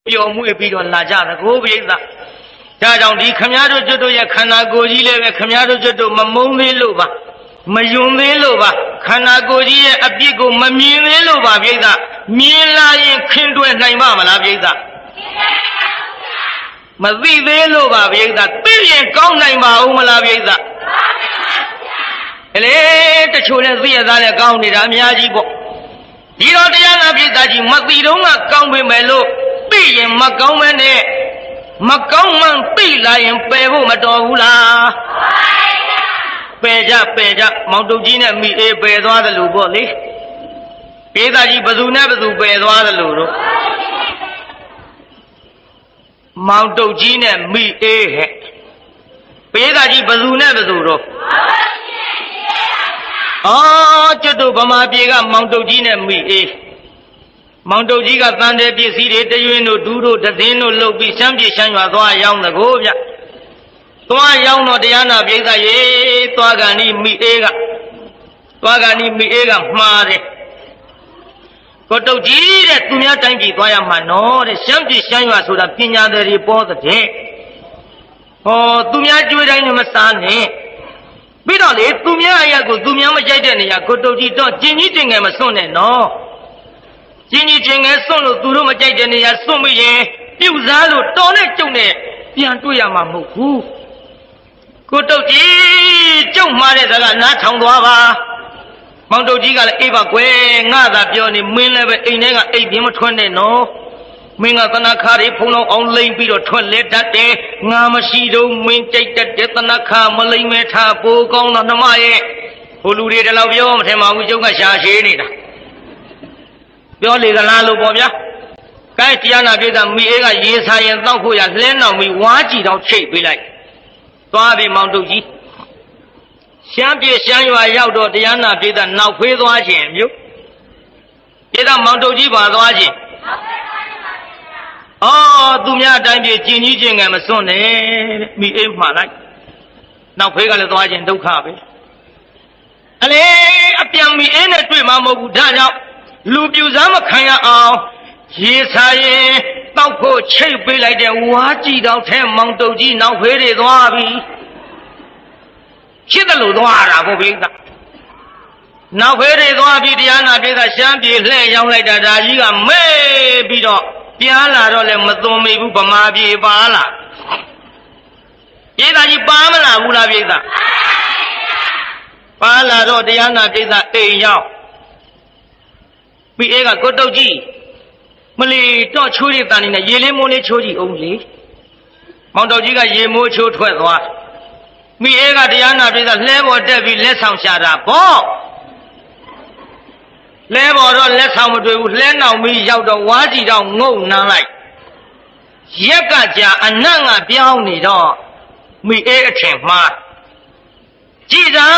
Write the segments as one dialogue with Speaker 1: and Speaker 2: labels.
Speaker 1: ပြောမှုပြီးတော့လာကြတယ်ကိုပြိဿဒါကြောင့်ဒီခမည်းတော်ကျွတ်တို့ရဲ့ခန္ဓာကိုယ်ကြီးလည်းပဲခမည်းတော်ကျွတ်တို့မမုန်းသေးလို့ပါမယွန်သေးလို့ပါခန္ဓာကိုယ်ကြီးရဲ့အပြစ်ကိုမမြင်သေးလို့ပါပြိဿမြင်လာရင်ခင်းတွဲနိုင်ပါမလားပြိဿမသိသေးလို့ပါပြိဿသိရင်ကောင်းနိုင်ပါဦးမလားပြိဿလေတချို့လည်းသိရသားလည်းကောင်းနေတာအများကြီးပေါ့ဒီတော့တရားနာပြိဿကြီးမသိတော့ကကောင်းပေမဲ့လို့သိရင်မကောင်းမဲနဲ့မကောင်းမှသိလာရင်ပယ်ဖို့မတော်ဘူးလားပယ်ကြမောင်တုတ်ကြီးနဲ့မိအေးပယ်သွားတယ်လို့ပေါ့လေပြိဿကြီးဘယ်သူနဲ့ဘယ်သူပယ်သွားတယ်လို့တော့မောင်တုတ်ကြီးနဲ့မိအေးဟဲ့ပြိဿကြီးဘယ်သူနဲ့ဘယ်သူတော့ကျွတ်တို့ဗမာပြည်ကမောင်တုတ်ကြီးနဲ့မိအေးမောင်တုတ်ကြီးကတန်တဲ့ပစ္စည်းတွေတရွင်းတို့ဒူးတို့တသိန်းတို့လှုပ်ပြီးရှမ်းပြည်ရှမ်းရွာသွားရောက်တကိုဗျသွားရောက်တော့တရားနာပြိဿရေသွားကန်ဤမိအေးကမှားတယ်ကိုတုတ်ကြီးတဲ့သူများတိုင်းပြည်သွားရမှာနော်တဲ့ရှမ်းပြည်ရှမ်းရွာဆိုတာပညာသည်တွေပေါ်တဲ့သူများကြွေးတိုင်းနဲ့မစားနဲ့ပြီးတော့လေသူများအရာကိုသူများမကြိုက်တဲ့နေရာကိုတုတ်ကြီးတော့ကျင်ကြီးတင်ငယ်မစွန့်နဲ့နော်ကျင်ကြီးတင်ငယ်စွန့်လို့သူတို့မကြိုက်တဲ့နေရာစွန့်ပြီးရင်ပြုတ်စားလို့တော်နဲ့ကျုံနဲ့ပြန်တွေ့ရမှာမဟုတ်ဘူးကိုတုတ်ကြီးကျုံမှားတဲ့စကားနားထောင်သွားပါမောင်တုတ်ကြီးကလည်းအေးပါကွယ်ငါသာပြောနေမင်းလည်းပဲအိမ်ထဲကအိမ်ပြင်းမထွက်နဲ့နော်မင်းကသနာခါတွေဖုံလုံးအောင်လိမ့်ပြီးတော့ထွက်လဲတတ်တယ်ငါမရှိတော့မင်းကြိုက်တတ်တဲ့သနာခါမလိမ့်မဲထားပိုးကောင်းတော့နှမရဲ့ဟိုလူတွေတလောက်ပြောမထင်ပါဘူးကျုပ်ကရှာရှည်နေတာပြောလေကလားလို့ပေါ့ဗျာကဲတရားနာပြိဿမိအေးကရေစာရင်တောက်ဖို့ရလှဲနောက်ပြီးဝါးကြည့်တော့ချိတ်ပေးလိုက်သွားပြီမောင်တုတ်ကြီးရှမ်းပြည်ရှမ်းရွာရောက်တော့တရားနာပြိဿနောက်ဖေးသွားခြင်းမြို့ပြိဿမောင်တုတ်ကြီးပါသွားခြင်းသူများအတိုင်းပြည်ကျင်ကြီးကျင်ငယ်မစွန့်နဲ့တဲ့မိအေးမှားလိုက်နောက်ဖေးကလည်းသွားခြင်းဒုက္ခပဲအလေအပြန်မိအေးနဲ့တွေ့မှာမဟုတ်ဘူးဒါကြောင့်လူပြူစားမခံရအောင်ရေစာရင်တောက်ဖို့ချိတ်ပေးလိုက်တဲ့ဝါးကြည့်တော့ထဲမောင်တုတ်ကြီးနောက်ဖေးတွေသွားပြီဖြစ်တယ်လို့သွားတာဘုရားနောက်ဖေးတွေသွားပြီးတရားနာပြိဿရှမ်းပြည်လှည့်ရောက်လိုက်တာဒါကြီးကမဲပြီးတော့ပြန်လာတော့လည်းမသွန်မိဘူးဗမာပြည်ပါလားပြိဿကြီးပါမလားဘူးလားပြိဿပါလာတော့တရားနာပြိဿအိမ်ရောက်ပြီးအေးကကိုတုတ်ကြီးမလီတော့ချိုးရည်တန်နေနဲ့ရေလေးမိုးလေးချိုးကြည့်အောင်လေမောင်တုတ်ကြီးကရေမိုးချိုးထွက်သွားမိအေးကတရားနာပြိဿလှဲပေါ်တက်ပြီးလက်ဆောင်ရှာတာပေါ့လဲပေါ်တော့လက်ဆောင်မတွေ့ဘူးလှဲနောက်ပြီးရောက်တော့ဝါးကြည့်တော့ငုံနှမ်းလိုက်ရက်ကကြာအနတ်ကပြောင်းနေတော့မိအေးအထင်မှားကြည်တံ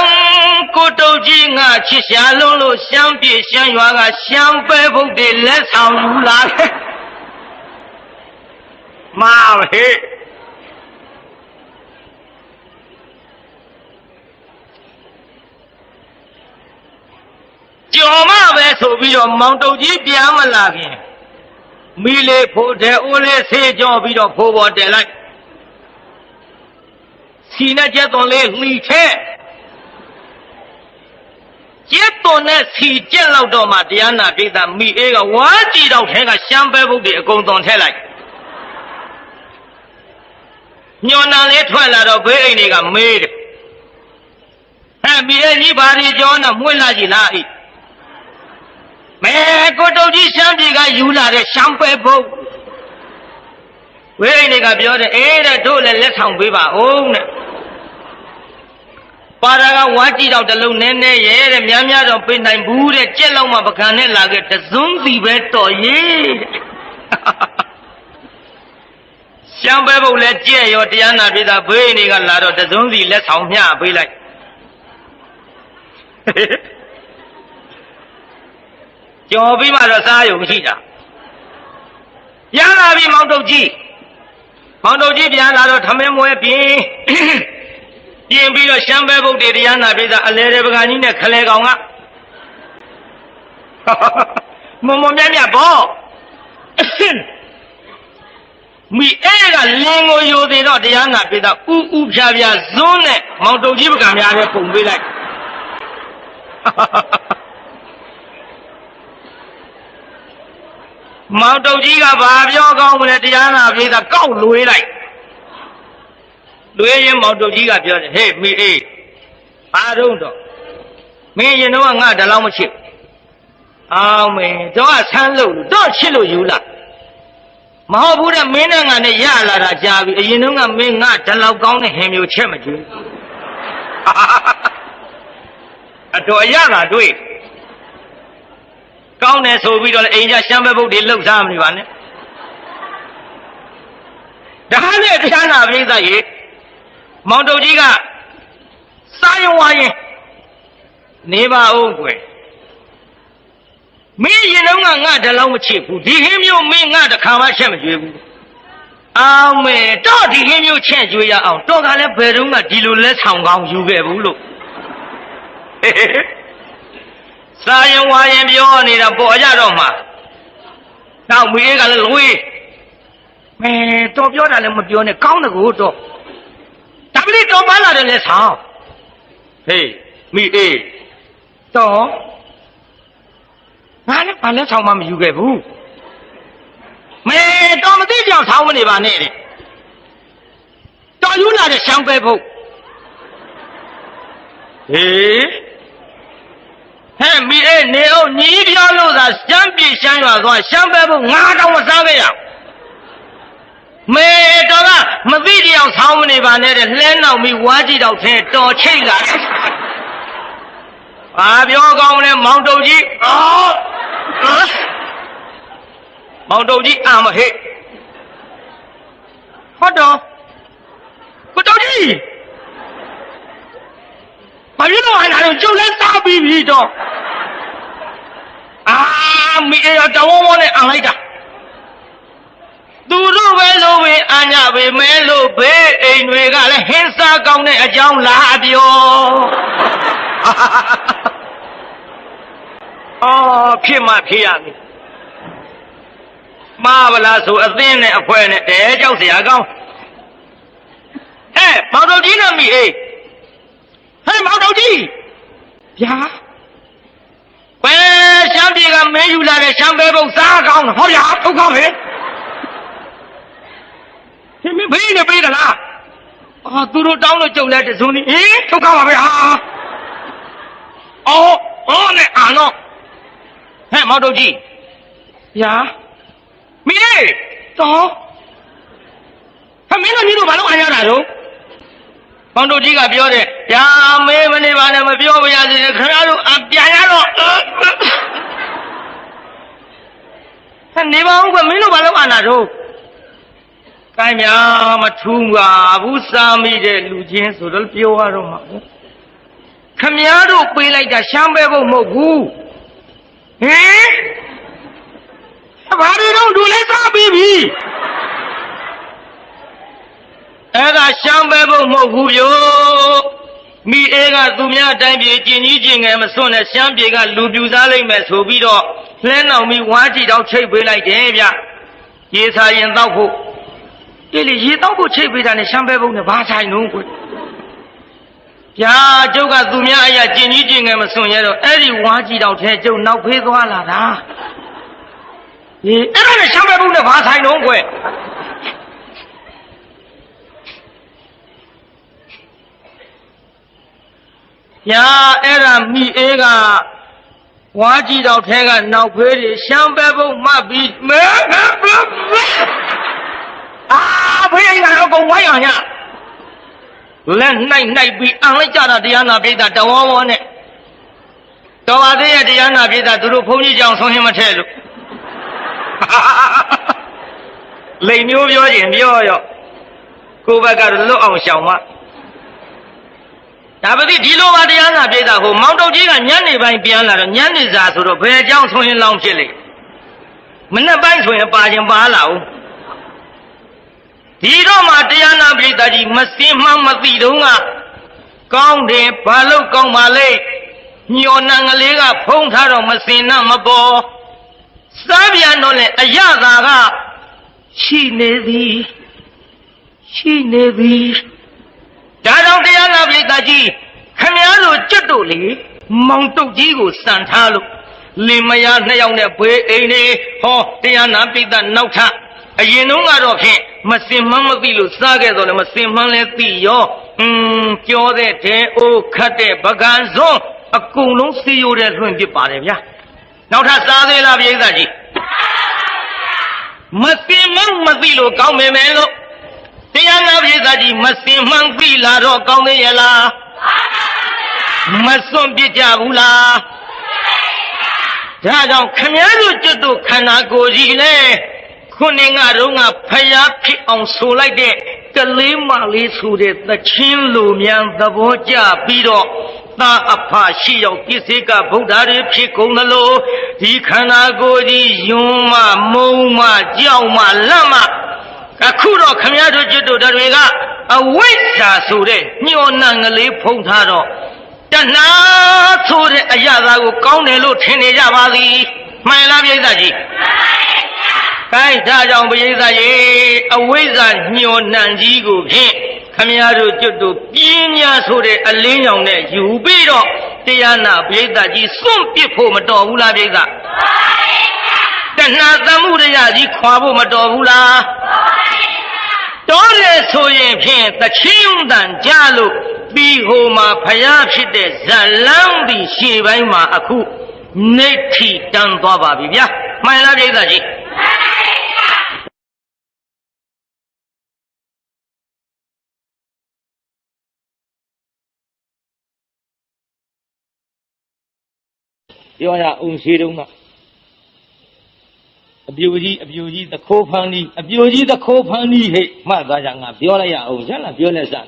Speaker 1: ကိုတုတ်ကြီးငါချစ်ရှာလုံးလို့ရှမ်းပြည်ရှမ်းရွာကရှမ်းပဲဘုတ်တွေလက်ဆောင်ယူလာတယ်မာဟဲ့ကြော်မပဲဆိုပြီးတော့မောင်တုတ်ကြီးပြန်မလာခင်မီလေးဖိုးတဲ့အိုးလေးဆေးကြောပြီးတော့ဖိုးပေါ်တယ်လိုက်စီနဲ့ကျက်သွန်လေးလှီထဲကျက်သွန်နဲ့စီကျက်လောက်တော့မှတရားနာပြိဿမိအေးကဝါးကြည့်တော့ထဲကရှမ်းပဲဘုတ်တွေအကုန်သွန်ထဲလိုက်ညော်နံလေးထွက်လာတော့ဘေးအိမ်တွေကမေးတယ်မိအေးကြီးဘာတွေကြောနဲ့မွှေးလာကြည့်လားအိမဲကိုတုတ်ကြီးရှမ်းပြည်ကယူလာတဲ့ရှမ်းပဲဘုတ်ဝိရိနေကပြောတယ်အေးတဲ့တို့လည်းလက်ဆောင်ပေးပါဦးတဲ့ပါရကဝါကြည့်တော့တလုံးနဲနဲရဲတဲ့များများတော့ပေးနိုင်ဘူးတဲ့ကြက်လောက်မှပကံနဲ့လာခဲ့တစွန်းစီပဲတော်ရေးတဲ့ရှမ်းပဲဘုတ်လည်းကြက်ရောတရားနာပြတာဝိရိနေကလာတော့တစွန်းစီလက်ဆောင်မျှပေးလိုက်ကြော်ပြီးမှတော့စားရုံမရှိတာပြန်လာပြီမောင်တုတ်ကြီးပြန်လာတော့ထမင်းမွဲပြင်ပြီးတော့ရှမ်းပဲဘုတ်တွေတရားနာပြတာအလဲတဲ့ပကံကြီးနဲ့ခလဲကောင်ကမွန်မြတ်ပေါ့ မိအဲ့ကလင်းကိုယိုသေးတော့တရားနာပိတာဥဥဖြာဖြာဇွန်းနဲ့မောင်တုံကြီးပကံများနဲ့ပုံပေးလိုက်မောင်တုံကြီးကဘာပြောကောင်းမလဲတရားနာပိတာကောက်လွေးလိုက်လွေးရင်မောင်တုံကြီးကပြောတယ်ဟေးမိအေးဘာတော့မင်းရင်တော့ငါတလောက်မချစ်အောင်မင်းတော့ဆန်းလို့တော့ချစ်လို့ယူလားမဟုတ်ဘူးတဲ့မင်းနဲ့ငါနဲ့ရလာတာကြားပြီအရင်တော့ကမင်းငါတလောက်ကောင်းတဲ့ဟင်မျိုးချက်မကြွအတော်ရတာတွေ့ကောင်းတယ်ဆိုပြီးတော့အိမ်ကျရှမ်းဘက်ဘုတ်တွေလှုပ်ရှားမနေပါနဲ့ဒါနဲ့တရားနာပိသရေမောင်တုတ်ကြီးကစားရင်ဝါရင်နေပါဦးကွယ်မင်းရင်တော့ငါတလောက်မချစ်ဘူးဒီဟင်းမျိုးမင်းငါတခါမှချက်မကြွေးဘူးအောင်မေတော့ဒီဟင်းမျိုးချက်ကြွေးရအောင်တော့ကလည်းဘယ်တော့မှဒီလိုလက်ဆောင်ကောင်းယူခဲ့ဘူးလို့စားရင်ဝါရင်ပြောနေတာပေါ်ကြတော့မှနောက်မိကလည်းလွေးမဲတော့ပြောတာလည်းမပြောနဲ့ကောင်းတယ်ကိုတော့ဒါပလိတော်မလာတယ်လက်ဆောင်ဟေးမိအေးတော့ငါလည်းဘာလဲဆောင်မှမယူခဲ့ဘူးမဲတော်မသိကြောင်ဆောင်းမနေပါနဲ့တဲ့တော်ယူလာတဲ့ရှမ်းပဲဖို့ဟေးဟဲ့မိအေးနေအောင်ညီးပြောလို့သာရှမ်းပြည်ရှမ်းရွာသွားရှမ်းပဲဖို့ငါတော့မစားခဲ့ရမဲတော်ကမသိကြောင်ဆောင်းမနေပါနဲ့တဲ့လှဲနောက်ပြီးဝါးကြည့်တော့ထဲတော်ချိတ်လာဘာပြောကောင်းလဲမောင်တုတ်ကြီးမောင်တုတ်ကြီးအာမဟဲ့ဟုတ်တော့ကိုတုတ်ကြီးဘာဖြစ်လို့အဲ့ဒါတော့ကျုပ်လည်းစားပြီးပြီတော့အာမိအေးတော်ဝဝနဲ့အံလိုက်တာသူတို့ပဲလို့ပဲအညာပဲမဲလို့ဘေးအိမ်တွေကလည်းဟင်းစားကောင်းတဲ့အကြောင်းလာပြောအော်ဖြစ်မှဖြစ်ရမယ်မာဗလားဆိုအသင်းနဲ့အဖွဲနဲ့တဲကြောက်เสียကောင်းဟဲ့မောင်တော်ကြီးနဲ့မိအေးဟဲ့မောင်တော်ကြီးဗျာဘယ်ရှမ်းပြည်ကမင်းယူလာတဲ့ရှမ်းပဲပုတ်စားကောင်းဟောဗျာထုတ်ကောင်းဟဲ့ဒီမင်းဖေးနေပေးသလားအော်သူတို့တောင်းလို့ကြုံလဲတစုံဒီဟင်ထုတ်ကောင်းပါပဲဟာအော်ဟောနဲ့အာတော့ဟဲ့မောင်တော်ကြီးဗျာမင်းလေးတော့ဟဲ့မင်းတို့ညီတို့ဘာလို့အားရတာတော့မောင်တော်ကြီးကပြောတယ်ဗျာမေးမနေပါနဲ့မပြောပါရစေခင်ဗျားတို့အပြန်ရတော့ဟဲ့နေပါဦးကမင်းတို့ဘာလို့အားနာတော့ကိုင်းများမထူးပါဘူးစားမိတဲ့လူချင်းဆိုတော့ပြောရတော့မှာခင်ဗျားတို့ပေးလိုက်တာရှမ်းပဲဖို့မဟုတ်ဘူးဟင်ဘာတွေတော့ဒူလဲစားပြီးပြီအဲ့ဒါရှမ်းပဲဖို့မဟုတ်ဘူးဗျို့မိအေးကသူများအတိုင်းပြေကျင်ကြီးကျင်ငယ်မစွန့်နဲ့ရှမ်းပြေကလူပြူစားလိုက်မယ်ဆိုပြီးတော့လှဲနောင်ပြီးဝါးကြည့်တော့ချိတ်ပေးလိုက်တယ်ဗျရေစာရင်တောက်ဖို့ဒီလေရေတောက်ဖို့ချိတ်ပေးတာနဲ့ရှမ်းပဲဖို့နဲ့ဘာဆိုင်လုံးကွဗျာကျုပ်ကသူများအရာကျင်ကြီးကျင်ငယ်မစွန့်ရတော့အဲ့ဒီဝါးကြည့်တော့ထဲကျုပ်နောက်ဖေးသွားလာတာဟေးအဲ့ဒါနဲ့ရှမ်းပဲဖို့နဲ့ဘာဆိုင်လုံးကွညာအဲ့ဒါမိအေးကဝါးကြည့်တော့ထဲကနောက်ဖေးတွေရှမ်းပဲဖို့မှတ်ပြီးမဲအာဖေးရင်ကတော့ကုန်ဝိုင်းအောင်ညလက်နိုင်ပြီးအံလိုက်ကြတာတရားနာပိဋကတဝဝနဲ့တော်ပါသေးရဲ့တရားနာပိဋကသူတို့ဘုန်းကြီးကြောင့်ဆုံးရှင်းမထဲလို့လိန်မျိုးပြောရင်ပြောရောကိုယ့်ဘက်ကတော့လွတ်အောင်ရှောင်မဒါပတိဒီလိုပါတရားနာပိဋကဟိုမောင်တုတ်ကြီးကညနေပိုင်းပြန်လာတော့ညနေစာဆိုတော့ဘယ်အကြောင်းဆုံးရှင်းလောင်းဖြစ်လိမ့်မနေ့ပိုင်းဆိုရင်ပါခြင်းပါလာဦးဒီတော့မှတရားနာပိဋကကြီးမစင်မှမသိတော့ကကောင်းတယ်ဘာလို့ကောင်းပါလဲညော်နံကလေးကဖုံးထားတော့မစင်နှမပေါ်စားပြန်တော့လေအရသာက ရှိနေသည်ရှိနေသည်ဒါကြောင့်တရားနာပရိသတ်ကြီးခမည်းတော်ကျွတ်တို့လေမောင်တုတ်ကြီးကိုစံထားလို့လင်မယားနှစ်ယောက်နဲ့ဘွေအိမ်နေဟောတရားနာပရိသတ်နောက်ထအရင်တုန်းကတော့ဖြင့်မစင်မှန်းမသိလို့စားခဲ့တော့လည်းမစင်မှန်းလဲသိရောပြောတဲ့တဲ့အိုးခတ်တဲ့ပကံစွန်းအကုန်လုံးစီယိုတဲ့လွှင့်ပြပါတယ်ဗျာနောက်ထပ်စားသေးလားပရိသတ်ကြီးမစင်မှန်းမသိလို့ကောင်းမယ်မယ်လို့တရားနာပရိသတ်ကြီးမစင်မှန်းသိလာတော့ကောင်းသေးရဲ့လားမစွန့်ပြစ်ကြဘူးလားဒါကြောင့်ခမည်းတော်ကျွတ်တို့ခန္ဓာကိုယ်ကြီးလေခုနှစ်ငါတော့ငါဖျားဖြစ်အောင်ဆိုလိုက်တဲ့ကလေးမလေးဆိုတဲ့သချင်းလူမြန်သဘောကျပြီးတော့သာအဖရှိရောက်ပြည့်စေကဗုဒ္ဓတွေဖြစ်ကုန်သလိုဒီခန္ဓာကိုယ်ကြီးယွန်းမမုံမကြောက်မလန့်မအခုတော့ခမည်းတော်ကျွတ်တို့တွေကအဝိဇ္ဇာဆိုတဲ့ညှော်နှံကလေးဖုံးထားတော့တဏှာဆိုတဲ့အရာသာကိုကောင်းတယ်လို့ထင်နေကြပါသည်မှန်လားပရိသတ်ကြီးခိုင်းဒါကြောင့်ပရိသတ်ကြီးအဝိဇ္ဇာညှော်နှံကြီးကိုဖြင့်ခမည်းတော်ကျွတ်တို့ပြင်းများဆိုတဲ့အလင်းရောင်နဲ့ယူပြီးတော့တရားနာပရိသတ်ကြီးစွန့်ပစ်ဖို့မတော်ဘူးလားပရိသတ်တဏှာသမှုတရားကြီးခွာဖို့မတော်ဘူးလားတော်တယ်ဆိုရင်ဖြင့်တချင်းတန်ကြလို့ပြီးဟိုမှာဖျားဖြစ်တဲ့ဇလန်းဒီရှေ့ပိုင်းမှာအခုနေထီတန်းသွားပါပြီဗျာမှန်လားပရိသတ်ကြီးပြောရအောင်ရှိတုံးကအပြူကြီးသခိုးဖန်းကြီးအပြူကြီးသခိုးဖန်းကြီးဟဲ့မှတ်သားကြငါပြောလိုက်ရအောင်ရလားပြောလက်စတယ်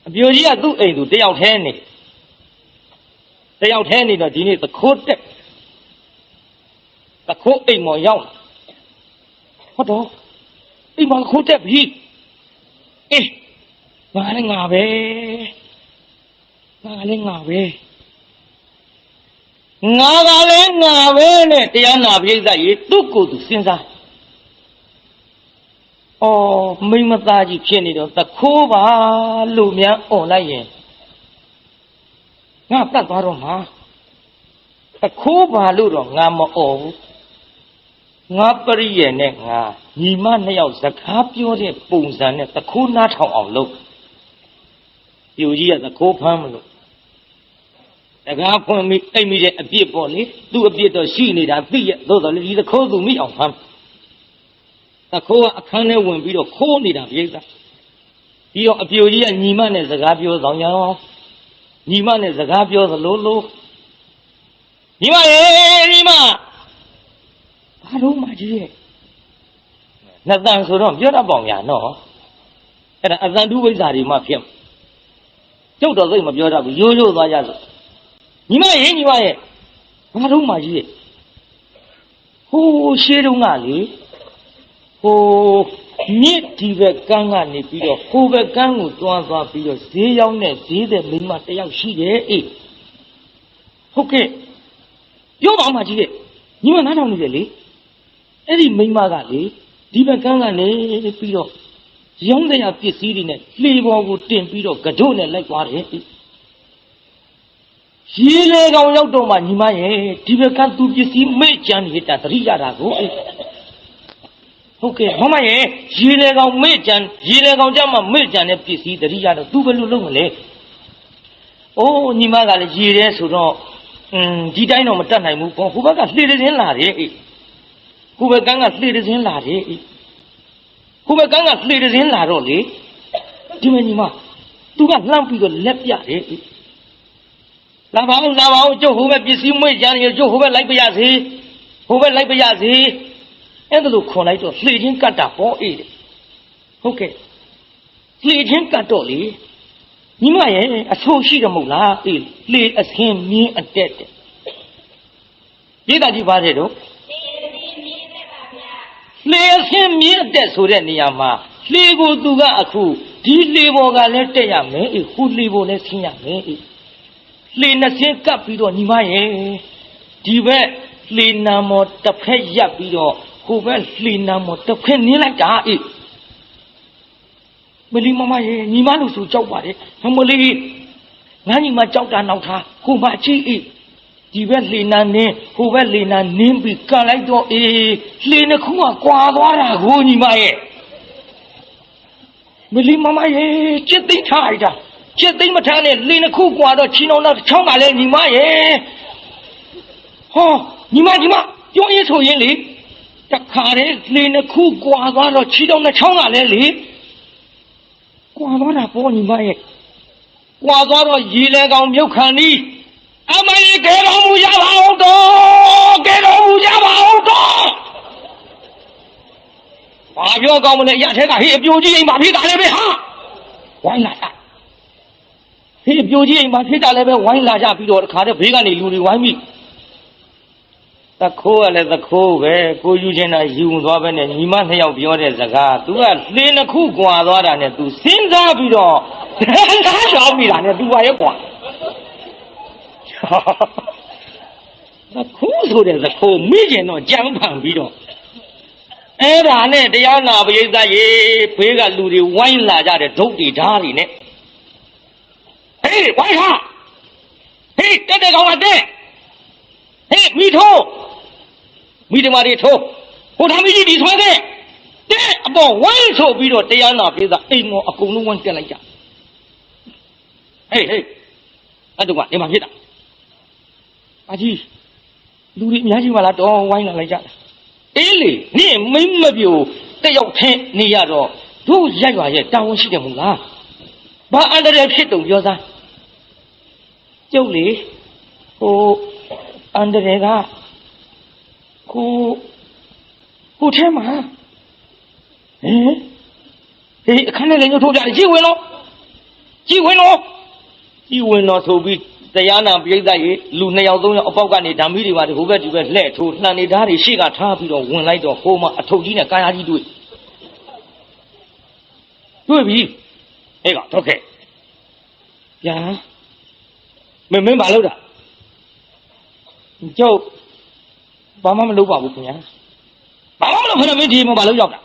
Speaker 1: အပြူကြီးကသူ့အိမ်သူတယောက်ထဲနေတော့ဒီနေ့သခိုးတက်သခိုးအိမ်မော်ရောက်ဟုတ်တော့အိမ်မော်သခိုးတက်ပြီအေးငါလည်းငါပဲငါကလည်းငါပဲနဲ့တရားနာပရိသတ်ကြီးသူ့ကိုယ်သူစဉ်းစားမိမသားကြီးဖြစ်နေတော့သခိုးပါလို့များអွန်လိုက်ရင်ငါတတ်သွားတော့မှာသခိုးပါလို့တော့ငါမអော်ဘူးငါပရိယေနဲ့ငါညီမနှစ်ယောက်စကားပြောတဲ့ပုံစံနဲ့သခိုးနားထောင်အောင်လုပ်ပြူကြီးကသခိုးဖမ်းမလို့တကားဖွင့်ပြီးအိမ်မိတဲ့အပြစ်ပေါ့လေသူ့အပြစ်တော့ရှိနေတာသိရသို့တော်လည်းဒီသခိုးသူမိအောင်ဖမ်းသခိုးကအခန်းထဲဝင်ပြီးတော့ခိုးနေတာပြိဿပြီးတော့အပြိုကြီးကညီမနဲ့စကားပြောဆောင်ရအောင်ညီမနဲ့စကားပြောသလိုလိုညီမရေညီမဘာလို့မကြီးရဲ့နှစ်တန်ဆိုတော့ပြောတတ်ပေါင်ညာနော်အဲ့ဒါအသံတုဝိဇ္ဇာတွေမှဖြစ်ကျုပ်တော့သိမပြောတတ်ဘူးရိုးရိုးသွားကြဆိုညီမရဲ့ဘာလို့မှကြီးရဲ့ဟိုရှေးတုန်းကလေဟိုမြစ်ဒီဘက်ကန်းကနေပြီးတော့ဟိုဘက်ကန်းကိုတွားသွားပြီးတော့ဈေးရောက်တဲ့ဈေးတဲ့မိန်းမတယောက်ရှိတယ်အေးဟုတ်ကဲ့ပြောပါမှကြီးရဲ့ညီမနားထောင်နေတယ်လေအဲ့ဒီမိန်းမကလေဒီဘက်ကန်းကနေပြီးတော့ရောင်းတဲ့ပစ္စည်းတွေနဲ့လှေပေါ်ကိုတင်ပြီးတော့ကတို့နဲ့လိုက်သွားတယ်ရေလေကောင်ရောက်တော့မှညီမရဲ့ဒီဘက်ကသူပစ္စည်းမေ့ကြံနေတာသတိရတာကိုဟုတ်ကဲ့မမရဲ့ရေလေကောင်မေ့ကြံရေလေကောင်ကြမှာမေ့ကြံတဲ့ပစ္စည်းသတိရတော့သူဘယ်လိုလုပ်မလဲအိုးညီမကလည်းရေတယ်ဆိုတော့ဒီတိုင်းတော့မတတ်နိုင်ဘူးဟိုဘက်ကလှေတည်းလာတယ်ဟိုဘက်ကန်းကလှေတည်းလာတယ်ဟိုဘက်ကန်းကလှေတည်းလာတော့လေဒီမညီမသူကလှမ်းပြီးတော့လက်ပြတယ်လာပါဦးကျုပ်ဟိုဘက်ပစ္စည်းမွေးကြတယ်ကျုပ်ဟိုဘက်လိုက်ပြရစေအဲ့ဒါလို့ခွန်လိုက်တော့လှေချင်းကတ်တာဟောအေးတယ်ဟုတ်ကဲ့လှေချင်းကတ်တော့လေညီမရဲ့အဆိုးရှိတယ်မဟုတ်လားအေးလှေအဆင်းမြင်းအတက်တယ်ဒီတာကြီးပါတယ်တော့လှေအဆင်းမြင်းအတက်ဆိုတဲ့နေရာမှာလှေကိုသူကအခုဒီလှေပေါ်ကလည်းတက်ရမယ်အေးဟိုလှေပေါ်လည်းဆင်းရမယ်အေးလှေနှစ်ဆင်းကပ်ပြီးတော့ညီမရဲ့ဒီဘက်လှေနာမော်တစ်ဖက်ရပ်ပြီးတော့ဟ ကိုပဲလှေနာမတစ်ခွင်းနင်းလိုက်တာအေးမလီမမရေညီမလို့ဆိုကြောက်ပါတယ်မလေးငါညီမကြောက်တာနောက်ထားကိုမအချီအေးဒီဘက်လှေနာနင်းဟိုဘက်လှေနာနင်းပြီးကန်လိုက်တော့အေးလှေနှစ်ခုကကွာသွားတာကိုညီမရဲ့မလီမမရေจิตသိမ့်ထားလိုက်တာจิตသိမ့်မထားနဲ့လှေနှစ်ခုကွာတော့ချီနှောင်းတော့ချောင်းပါလေညီမရဲ့ဟောညီမပြောရင်ဆိုရင်လေတခါတည်းလှေနှစ်ခုကွာသွားတော့ချီနှောင်းနဲ့ချောင်းပါလေလေကွာသွားတာပေါ့ညီမရဲ့ကွာသွားတော့ရေလဲကောင်မြုပ်ခံနီးအမလေးကဲတော်မူကြပါအောင်တော့ကဲတော်မူကြပါအောင်တော့ဘာပြောကောင်းမလဲအရာထဲကဟေးအပြိုကြီးအိမ်မှာဖြစ်တာလည်းပဲဟာဝိုင်းလာတာဟေးအပြိုကြီးအိမ်မှာဖြစ်တာလည်းပဲဝိုင်းလာကြပြီးတော့တခါတည်းဘေးကနေလူတွေဝိုင်းပြီးသခိုးကလည်းသခိုးပဲကိုယူချင်တာယူသွားပဲနဲ့ညီမနှစ်ယောက်ပြောတဲ့စကား तू ကလှေနှစ်ခုကွာသွားတာနဲ့ तू စဉ်းစားပြီးတော့ငါးရှောင်းမိတာနဲ့ तू ပါရဲ့ကွာသခိုးဆိုတဲ့သခိုးမိကျင်တော့ကြမ်းဖန်ပြီးတော့အဲ့ဒါနဲ့တရားနာပရိသတ်ရေဘေးကလူတွေဝိုင်းလာကြတဲ့ဒုတ်တွေဓာတ်တွေနဲ့ဟေးဝိုင်းဟာဟေးတက်တဲ့ကောင်ကတဲ့ဟေးမိထိုးမိတမာတွေထိုးဟိုထားမိကြီးဒီဆွဲတဲ့အပေါ်ဝိုင်းဆိုပြီးတော့တရားနာပရိသတ်အိမ်မောအကုန်လုံးဝန်းတက်လိုက်ကြဟေးအဲ့တော့ကနေမှာဖြစ်တာအကြီးလူတွေအများကြီးမလားတော့ဝိုင်းလာလိုက်ကြတာအေးလေနင့်မိမပြိုတယောက်ထင်းနေရတော့တို့ရက်ရွာရဲ့တာဝန်ရှိတယ်မို့လားဘာအန္တရာယ်ဖြစ်တုံပြောသားကျုပ်လေဟိုအန္တရာယ်ကကိုထဲမှာဟေးအခန်းထဲလည်းညှို့ထိုးကြတယ်ကြည်ဝင်တော့ဆိုပြီးတရားနာပြိဿရေလူ2ယောက်3ယောက်အပေါက်ကနေဓာမီတွေပါဟိုဘက်ဒီဘက်လှဲ့ထိုးနှံနေဓာတ်တွေရှေ့ကထားပြီးတော့ဝင်လိုက်တော့ဟိုမှာအထုပ်ကြီးနဲ့ကာယာကြီးတွေ့ပြီအဲ့ကတော့ခဲ့ဗျာမင်းဘာလုပ်တာကျုပ်ဘာမှမလုပ်ပါဘူးခင်ဗျာဘာမှမလုပ်ခဏမင်းဒီမှာဘာလုပ်ရောက်တာ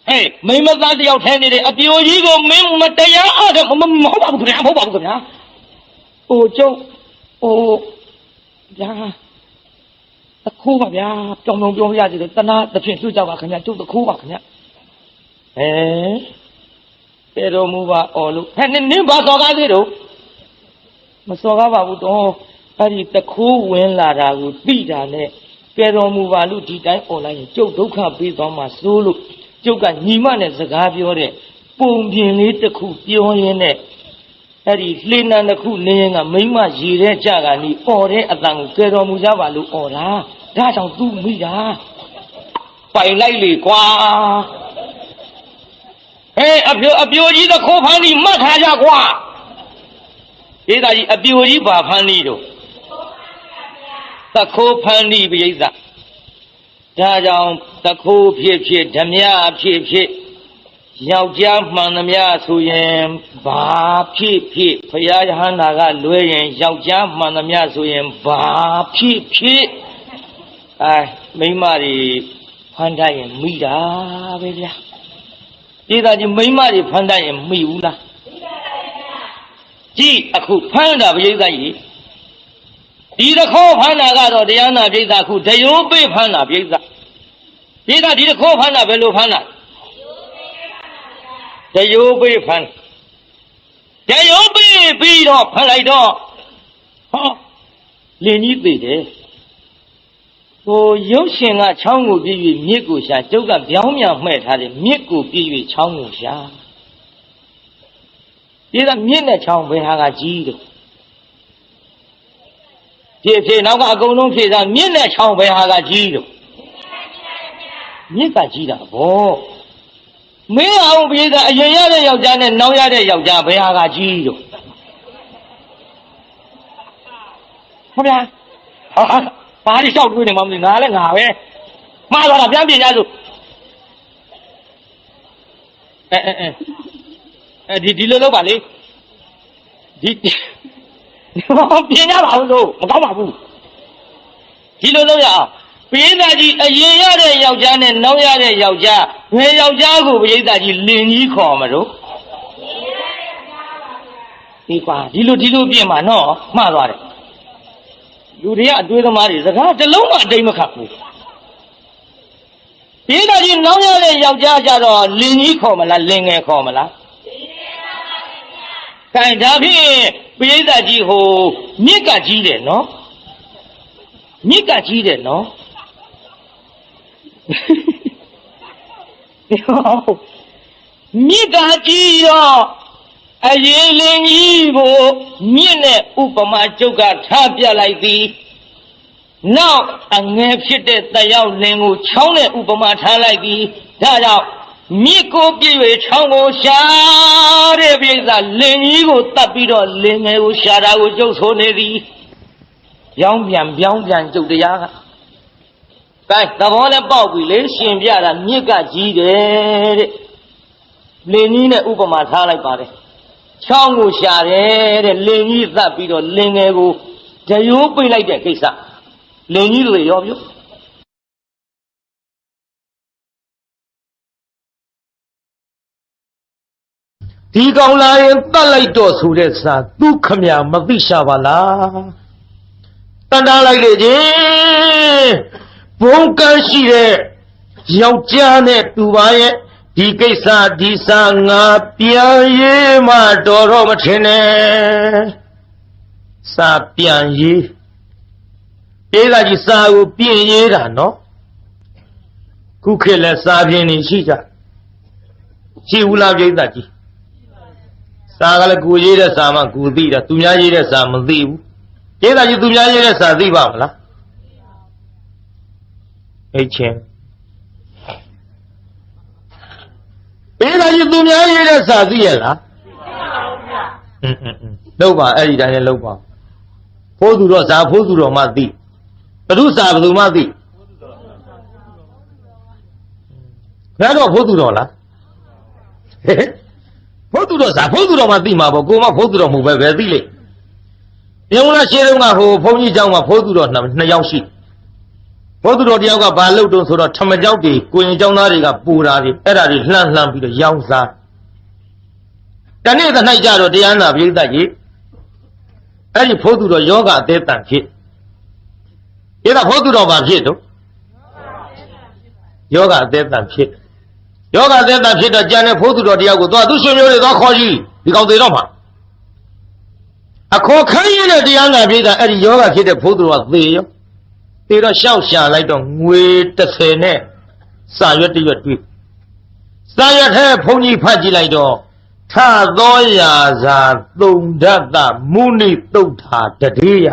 Speaker 1: ဟေးမိမသားတယောက်ထဲနေတယ်အပြိုကြီးကိုမင်းမတရားအားတော့မဟုတ်ပါဘူးခင်ဗျာမဟုတ်ပါဘူးခင်ဗျာဟိုကျုပ်ဟိုဗျာတခိုးပါဗျာပြောင်းပြောရစီတယ်တနာတစ်ဖြင့်ဆွကြပါခင်ဗျာကျုပ်တခိုးပါခင်ဗျာတေတော်မူပါအော်လို့ဟဲ့နင်းဘာစော်ကားသေးတော့မစော်ကားပါဘူးတော့အဲ့ဒီတခိုးဝင်လာတာကိုသိတာနဲ့ကေတော်မူပါလို့ဒီတိုင်းអော်လိုက်ရင်ကျုပ်ဒုက္ခပေးသွားမှာစိုးလို့ကျုပ်ကညီမနဲ့စကားပြောတဲ့ပုံပြင်လေးတစ်ခုပြောရင်းနဲ့အဲ့ဒီလှေနံတစ်ခုနေရင်ကမိမရေတဲ့ကြကနီអော်တဲ့အတန်ကိုကေတော်မူကြပါလို့អော်တာဒါကြောင့်သူ့မိတာပိုင်လိုက်လေကွာဟေးအပြိုကြီးသခိုးဖန်းဒီမှတ်ထားကြကွာဒေသကြီးအပြိုကြီးဘာဖန်းဒီတော့သခိုးဖန်းဒီပိဋကဒါကြောင့်သခိုးဖြစ်ဓမြဖြစ်ယောက်ျားမှန်သမျှဆိုရင်ဘာဖြစ်ဘုရားယဟန္တာကလွဲရင်ယောက်ျားမှန်သမျှဆိုရင်ဘာဖြစ်မိန်းမတွေဖမ်းတတ်ရင်မိတာပဲဗျာဒီသားကြီးမိန်းမတွေဖမ်းတတ်ရင်မိဘူးလားကြည့်အခုဖမ်းတာပိဋကကြီးဒီတခေါဖမ်းတာကတော့တရားနာပိဋကအခုဒယိုးပေးဖမ်းတာပိဋကဒီတခေါဖမ်းတာဘယ်လိုဖမ်းတာဒယိုးပေးဖမ်းပြီးတော့ဖမ်းလိုက်တော့ဟောလင်းကြီးသိတယ်ဟိုရုပ်ရှင်ကချောင်းကိုပြည့်၍မြစ်ကိုရှာကျုပ်ကပြောင်းမြန်မှဲ့ထားတယ်မြစ်ကိုပြည့်၍ချောင်းကိုရှာဒီကမြစ်နဲ့ချောင်းဘယ်ဟာကကြီးတော့ဖြစ်နောက်ကအကုန်လုံးဖြေစားမြစ်နဲ့ချောင်းဘယ်ဟာကကြီးတော့မြစ်ကကြီးတာဗောမင်းအောင်ပြေးကအရင်ရတဲ့ယောက်ျားနဲ့နောက်ရတဲ့ယောက်ျားဘယ်ဟာကကြီးတော့ဟုတ်ဗျာဘာလို့ရှောက်တွေးနေမှမသိငါလည်းငါပဲမှားသွားတာပြန်ပြင်ကြစို့ဒီလိုလုပ်ပါလေဒီပြင်ကြပါဦးလို့မကောင်းပါဘူးဒီလိုလုပ်ရအောင် ပိဿာကြီးအရင်ရတဲ့ယောက်ျားနဲ့နောက်ရတဲ့ယောက်ျားဘယ်ယောက်ျားကိုပိဿာကြီးလင်ကြီးခေါ်မလို့ဒီကွာဒီလိုပြင်မှာနော်မှားသွားတယ်လူတွေကအတွေးသမားတွေစကားတစ်လုံးမှအတိတ်မခတ်ဘူးပိဿာကြီးနောက်ရတဲ့ယောက်ျားကြတော့လင်ကြီးခေါ်မလားလင်ငယ်ခေါ်မလားခိုင်ဒါဖြင့်ပိဿာကြီးဟိုမြစ်ကကြီးတယ်နော်မြစ်ကကြီးတယ်နော်မြစ်ကကြီးတော့အရင်လင်ကြီးကိုမြစ်နဲ့ဥပမာကျုပ်ကထားပြလိုက်သည်နောက်အငယ်ဖြစ်တဲ့တယောက်လင်ကိုချောင်းနဲ့ဥပမာထားလိုက်သည်ဒါကြောင့်မြစ်ကိုပြည့်၍ချောင်းကိုရှာတဲ့ပြိဿလင်ကြီးကိုတတ်ပြီးတော့လင်ငယ်ကိုရှာတာကိုကျုပ်ဆိုနေသည်ပြောင်းပြန်ကျုပ်တရားကကဲသဘောနဲ့ပေါက်ပြီလေရှင်ပြတာမြစ်ကကြီးတယ်တဲ့လင်ကြီးနဲ့ဥပမာထားလိုက်ပါတယ်ချောင်းကိုရှာတယ်တဲ့လင်ကြီးသတ်ပြီးတော့လင်ငယ်ကိုဒရိုးပိတ်လိုက်တဲ့ကိစ္စလင်ကြီးတွေရောပြုဒီကောင်လာရင်တတ်လိုက်တော့ဆိုတဲ့စာသူခမရမသိရှာပါလားတန်တားလိုက်လေချင်းဘုံကန်းရှိတဲ့ယောက်ျားနဲ့တူပါရဲ့ဒီကိစ္စဒီစာငါပြန်ရေးမှတော့မထင်နဲ့စာပြန်ရေးပိဿာကြီးစာကိုပြင်ရေးတာနော်ခုခေတ်လဲစာပြင်နေရှိကြရှိဘူးလားပိဿာကြီးစာကလည်းကိုရေးတဲ့စာမှကိုသိတာသူများရေးတဲ့စာမသိဘူးပိဿာကြီးသူများရေးတဲ့စာသိပါမလားအဲ့ချင်းပိဿာကြီးသူများရေးတဲ့စာသိရလားလောက်ပါအဲ့ဒီတိုင်းလည်းလောက်ပါဖိုးသူတော့ဇာဖိုးသူတော်မှသိဘုစာဘယ်သူမှသိဘယ်တော့ဖိုးသူတော်လားဖိုးသူတော်ဇာဖိုးသူတော်မှသိမှာပေါ့ကိုမဖိုးသူတော်မဟုတ်ပဲသိလေပြုံးလားရှင်းတော့ကဟိုဘုန်းကြီးเจ้าမှာဖိုးသူတော်နှစ်ယောက်ရှိဖိုးသူတော်တယောက်ကဘာလုပ်တုံးဆိုတော့ထမကြောက်တွေကိုရင်เจ้าသားတွေကပူတာတွေအဲ့ဒါတွေလှမ်းပြီးတော့ရောင်းစားတနေ့တစ်နိုင်ကြတော့တရားနာပိဿာကြီးအဲ့ဒီဖိုးသူတော်ယောဂအသေးတန်ဖြစ်အဲ့ဒါဖိုးသူတော်ဘာဖြစ်တော့ယောဂအသေးတန်ဖြစ်ယောဂအသေးတန်ဖြစ်တော့ကြံတဲ့ဖိုးသူတော်တယောက်ကိုသွားသူရှင်မျိုးတွေသွားခေါ်ကြည့်ဒီကောင်သေးတော့မှာအခေါ်ခိုင်းရတဲ့တရားနာပိဿာအဲ့ဒီယောဂဖြစ်တဲ့ဖိုးသူတော်ကသေရောသေတော့ရှောက်ရှာလိုက်တော့ငွေ30နဲ့စာရွက်တရွက်တွေ့စာရွက်ထဲဘုန်းကြီးဖတ်ကြည့်လိုက်တော့ထသောရာဇာသုံဒတ္တမုနိတုဋ္ဌာတတိယ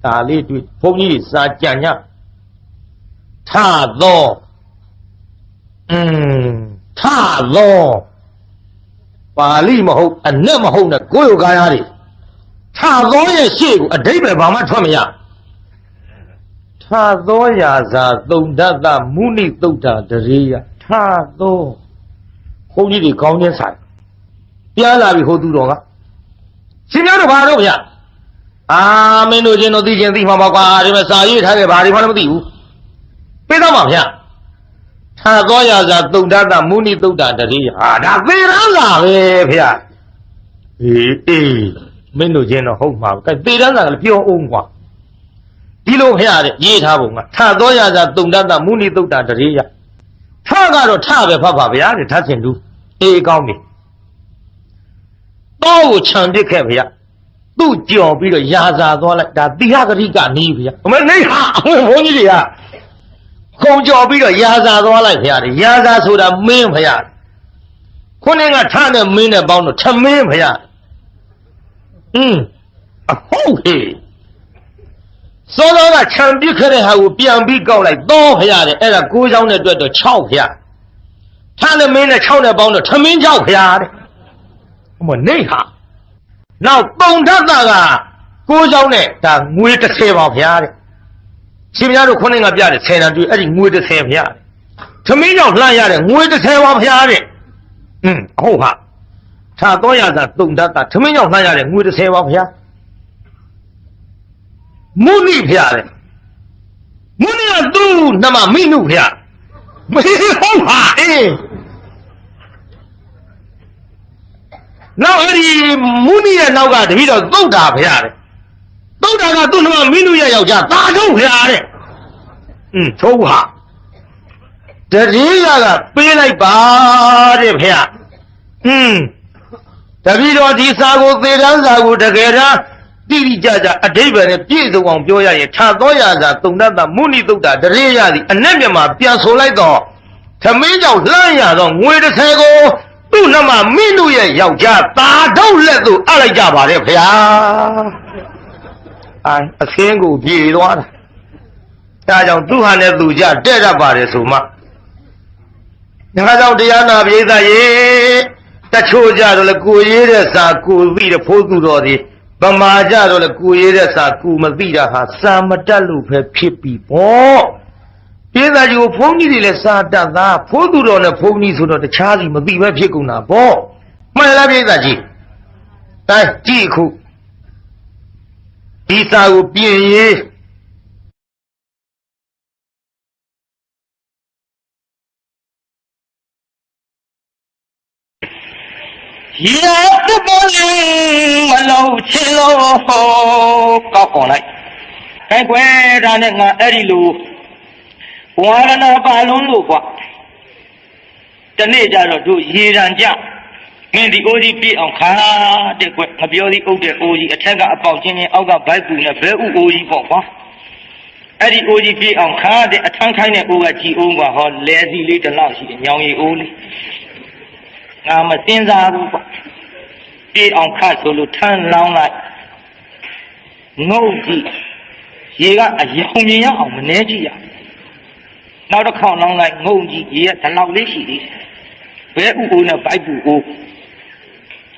Speaker 1: ဒါလေးတွေ့ဘုန်းကြီးစာကြံညထသောထသောပါဠိမဟုတ်အနက်မဟုတ်နဲ့ကိုယ်ရောကားရတယ်ထသောရဲ့ရှေ့ကိုအဓိပ္ပာယ်ဘာမှထွက်မရထသောရာဇာသုံဒတ္တမုနိတုဋ္ဌာတတိယထသောဘုန်းကြီးတွေခေါင်းချင်းဆိုင်ပြန်လာပြီဟိုသူတော်ကရှင်များတို့ဘာတော့ဗျာမင်းတို့ချင်းတို့သိချင်းသိမှာပါကွာဒီမှာစာရေးထားတယ်ဘာတွေမှလည်းမသိဘူးပြေးတော့မှာဗျာထသောရာဇာသုံဒတ္တမုနိတုဋ္ဌာတတိယဒါသေရန်လာပဲဗျာအေးမင်းတို့ချင်းတော့ဟုတ်မှာပဲသေရန်လာကလည်းပြောအောင်ကွာဒီလိုဖျားတဲ့ရေးထားပုံကထသောရာဇာသုံဒတ္တမုနိတုဋ္ဌာတရေယထကတော့ထပဲဖတ်ပါဗျာတဲ့ထဆင်တူအေးကောင်းပြီတော့ကိုခြံပစ်ခဲ့ဗျာသူ့ကြော်ပြီးတော့ရာဇာသွားလိုက်ဒါတိဟဂရိကနီးဗျာအမေနေဟာအမေဘုန်းကြီးတွေကခုံကြော်ပြီးတော့ရာဇာသွားလိုက်ဗျာရာဇာဆိုတာမင်းဗျာခုနကထနဲ့မင်းနဲ့ပေါင်းတော့ထမင်းဗျာအဟုတ်ဟေးစောစောကခြံပစ်ခဲ့တဲ့ဟာကိုပြန်ပြီးကောက်လိုက်တော့ဖရတယ်အဲ့ဒါ9ချောင်းနဲ့တွက်တော့6ဖရထားနဲ့မင်းနဲ့6နဲ့ပေါင်းတော့ထမင်း6ဖရတဲ့ဟိုမနေဟာနောက်တုံထပ်တာက9ချောင်းနဲ့ဒါငွေ30ပါဖရတဲ့ရှင်များတို့ခုနကပြတယ်10တန်တွေ့အဲ့ဒီငွေ30ဖရထမင်းကြောင့်လှမ်းရတယ်ငွေ30ပါဖရတဲ့ဟုတ်ဟာထားတော့ရတာတုံထပ်တာထမင်းကြောင့်လှမ်းရတယ်ငွေ30ပါဖရမုနိဖျားတယ်
Speaker 2: မုန်းရသူနမမိနုဗျာမေဟုတ်ပါနောက်အဲ့ဒီမုန်းရဲ့နောက်ကတပည့်တော်သုတ်တာဗျာတဲ့သုတ်တာကသူ့နမမိနုရဲ့ယောက်ျားသာထုတ်ဗျာတဲ့သုံးဟာတတိယကပေးလိုက်ပါတဲ့ဗျာတပည့်တော်ဒီစာကိုသေတန်းစာကိုတကယ်တမ်းတိတိကျကျအဓိပ္ပာယ်နဲ့ပြည့်စုံအောင်ပြောရရင်ခြာသောရာစာသုံးတတ်တာမုနိသုတ်တာတရေရသည်အနက်မြမှာပြန်ဆိုလိုက်တော့သမင်းကြောင့်လှမ်းရတော့ငွေ30ကိုသူ့နှမမိနုရဲ့ယောက်ျားသာတော့လက်သို့အပ်လိုက်ကြပါတဲ့ဗျာအဆင်းကိုပြေသွားတာဒါကြောင့်သူ့ဟာနဲ့သူကြတဲ့တတ်ပါတယ်ဆိုမှဒါကြောင့်တရားနာပရိသတ်ရေတချို့ကြတော့လေကိုရေးတဲ့စာကိုပြီးတဲ့ဖိုးသူတော်ဒီဗမာကြတော့လေကိုရေးတဲ့စာကိုမသိတာဟာစာမတတ်လို့ပဲဖြစ်ပြီပေါ့ပြင်းသားကြီးကိုဖုန်းကြီးတွေလည်းစာတတ်သားဖိုးသူတော်နဲ့ဖုန်းကြီးဆိုတော့တခြားစီမသိပဲဖြစ်ကုန်တာပေါ့မှန်လားပြင်းသားကြီးတိုင်းကြည့်ခုဒီစာကိုပြင်ရေးရာတပေါ်လင်းမလို့ချင်လို့ကောက်ကုန်လိုက်အဲကွယ်ဒါနဲ့ငါအဲ့ဒီလိုဝါရဏပါလုံးလို့ကွာတနေ့ကျတော့တို့ရေရန်ကြမင်းဒီအိုးကြီးပြည့်အောင်ခါတဲ့ကွယ်မပြောသေးဥတဲ့အိုးကြီးအထက်ကအပေါက်ချင်းချင်းအောက်ကဘိုက်ပူနဲ့ဘဲဥအိုးကြီးပေါ့ကွာအဲ့ဒီအိုးကြီးပြည့်အောင်ခါတဲ့အထန်းခိုင်းတဲ့အိုးကကြည်အောင်ကွာဟောလဲစီလေးတစ်လောက်ရှိတယ်ညောင်ရီအိုးလေးငါမစင်စားဘူးကွာပြေးအောင်ခတ်ဆိုလို့ထမ်းလောင်းလိုက်ငုတ်ကြည့်ရေကအယောင်မြင်ရအောင်မနှဲကြည့်ရနောက်တစ်ခေါက်လောင်းလိုက်ငုတ်ကြည့်ရေကဒီလောက်လေးရှိသေးတယ်ဘဲဥအိုးနဲ့ဘိုက်ပူအိုး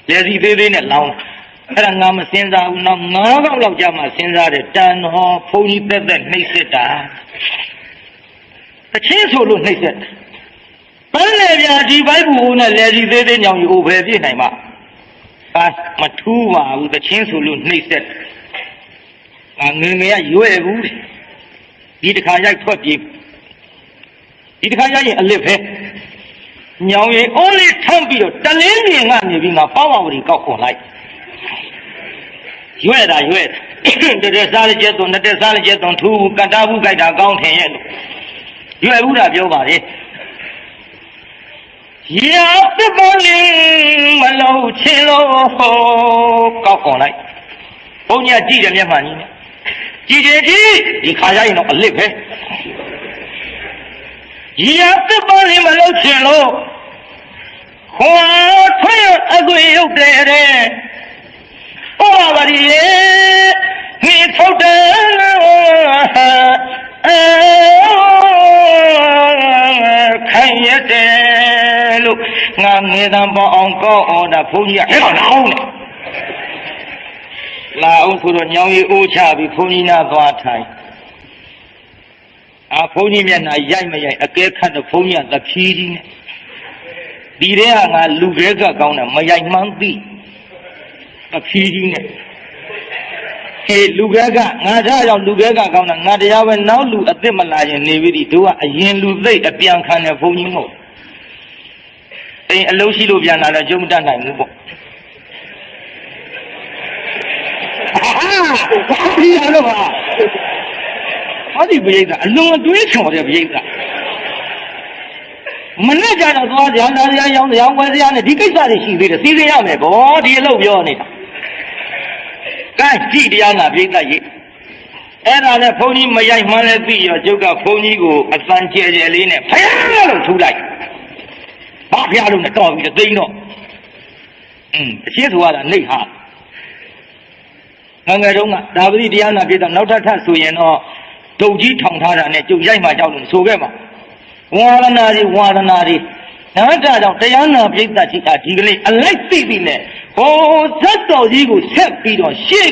Speaker 2: လက်စီသေးသေးနဲ့လောင်းအဲ့ဒါငါမစင်စားဘူးနောက်9ခေါက်လောက်ကြာမှစဉ်းစားတယ်တန်တော်ဘုန်းကြီးသက်သက်နှိမ့်စစ်တာတချင်းဆိုလို့နှိမ့်စစ်ပန်းလေပြဒီဘိုက်ဘူးနဲ့လေစီသေးသေးညောင်ယူဘယ်ပြည့်နိုင်မှာမထူးပါဘူးတချင်းဆိုလို့နှိမ့်ဆက်ငငယ်ငယ်ရွယ်ဘူးဒီတစ်ခါရိုက်ထွက်ပြေးဒီတစ်ခါရိုက်ရင်အလစ်ပဲညောင်ရီအိုးလေးထမ်းပြီးတော့တလင်းမြင်ကနေပြီးငါပေါ့ပါဝရီကောက်ခွန်လိုက်ရွယ်တာရွယ်တဲ့စားရကျက်သွန်တဲ့စားရကျက်သွန်ထူးကတာဘူးကြိုက်တာကောင်းထင်ရဲ့ရွယ်ဘူးတာပြောပါလေရာတပေါ်လင်းမလို့ချင်လို့ကောက်ခွန်လိုက်ဘုန်းကြီးကြည့်တယ်မျက်မှန်ကြီးနဲ့ကြည်ဒီခါရရင်တော့အလစ်ပဲရာတပေါ်လင်းမလို့ချင်လို့ခွာထွေးအသွေးရုပ်တယ်တဲ့ဩဘာရီဟိထုတ်တယ်ခိုင်ရတယ်လို့ငါငယ်တန်းပေါအောင်ကောက်အော်တာဘုန်းကြီးကဟဲ့တော့လာအောင်လာအောင်ဆိုတော့ညောင်ရီအိုးချပြီးဘုန်းကြီးနာသွားထိုင်ဘုန်းကြီးမျက်နှာရိုက်မရိုက်အကဲခတ်တော့ဘုန်းကြီးကသဖြီးကြီးနဲ့ဒီထဲကငါလူခဲကကောင်းတယ်မရိုက်မှန်းသိသဖြီးကြီးနဲ့လူခဲကငါသားကြောင့်လူခဲကကောင်းတာငါတရားပဲနောက်လူအစ်စ်မလာရင်နေပြီတို့ကအရင်လူသိအပြန်ခံတဲ့ဘုန်းကြီးမဟုတ်အိမ်အလုံးရှိလို့ပြန်လာတော့ကျုံမတတ်နိုင်ဘူးပေါ့ဒီရတော့ပါဟောဒီပိဋကအလွန်အတွေးချော်တဲ့ပိဋကမနဲ့ကြတော့သွားကြတာတရားရောင်းတရားဝယ်စရာနဲ့ဒီကိစ္စတွေရှိသေးတယ်သိစေရမယ်ဗောဒီအလုပ်ပြောနေတာကဲကြည့်တရားနာပိဋကကြီးအဲ့ဒါနဲ့ဘုန်းကြီးမရိုက်မှန်းလဲသိရောကျုပ်ကဘုန်းကြီးကိုအသံကျဲကျဲလေးနဲ့ဖယားလို့ထူလိုက်ဘာဖယားလို့နဲ့တော်ပြီသိန်းတော့အရှင်းဆိုရတာနှိတ်ဟာငယ်တုန်းကဒါပတိတရားနာပိဋကနောက်ထပ်ဆိုရင်တော့ဒုတ်ကြီးထောင်ထားတာနဲ့ကျုပ်ရိုက်မှကြောက်လို့ဆိုခဲ့မှာဝါရဏာတွေနောက်တာကြောင့်တရားနာပိဋကကြီးကဒီကလေးအလိုက်သိပြီနဲ့ဟိုဇတ်တော်ကြီးကိုဆက်ပြီးတော့ရှေ့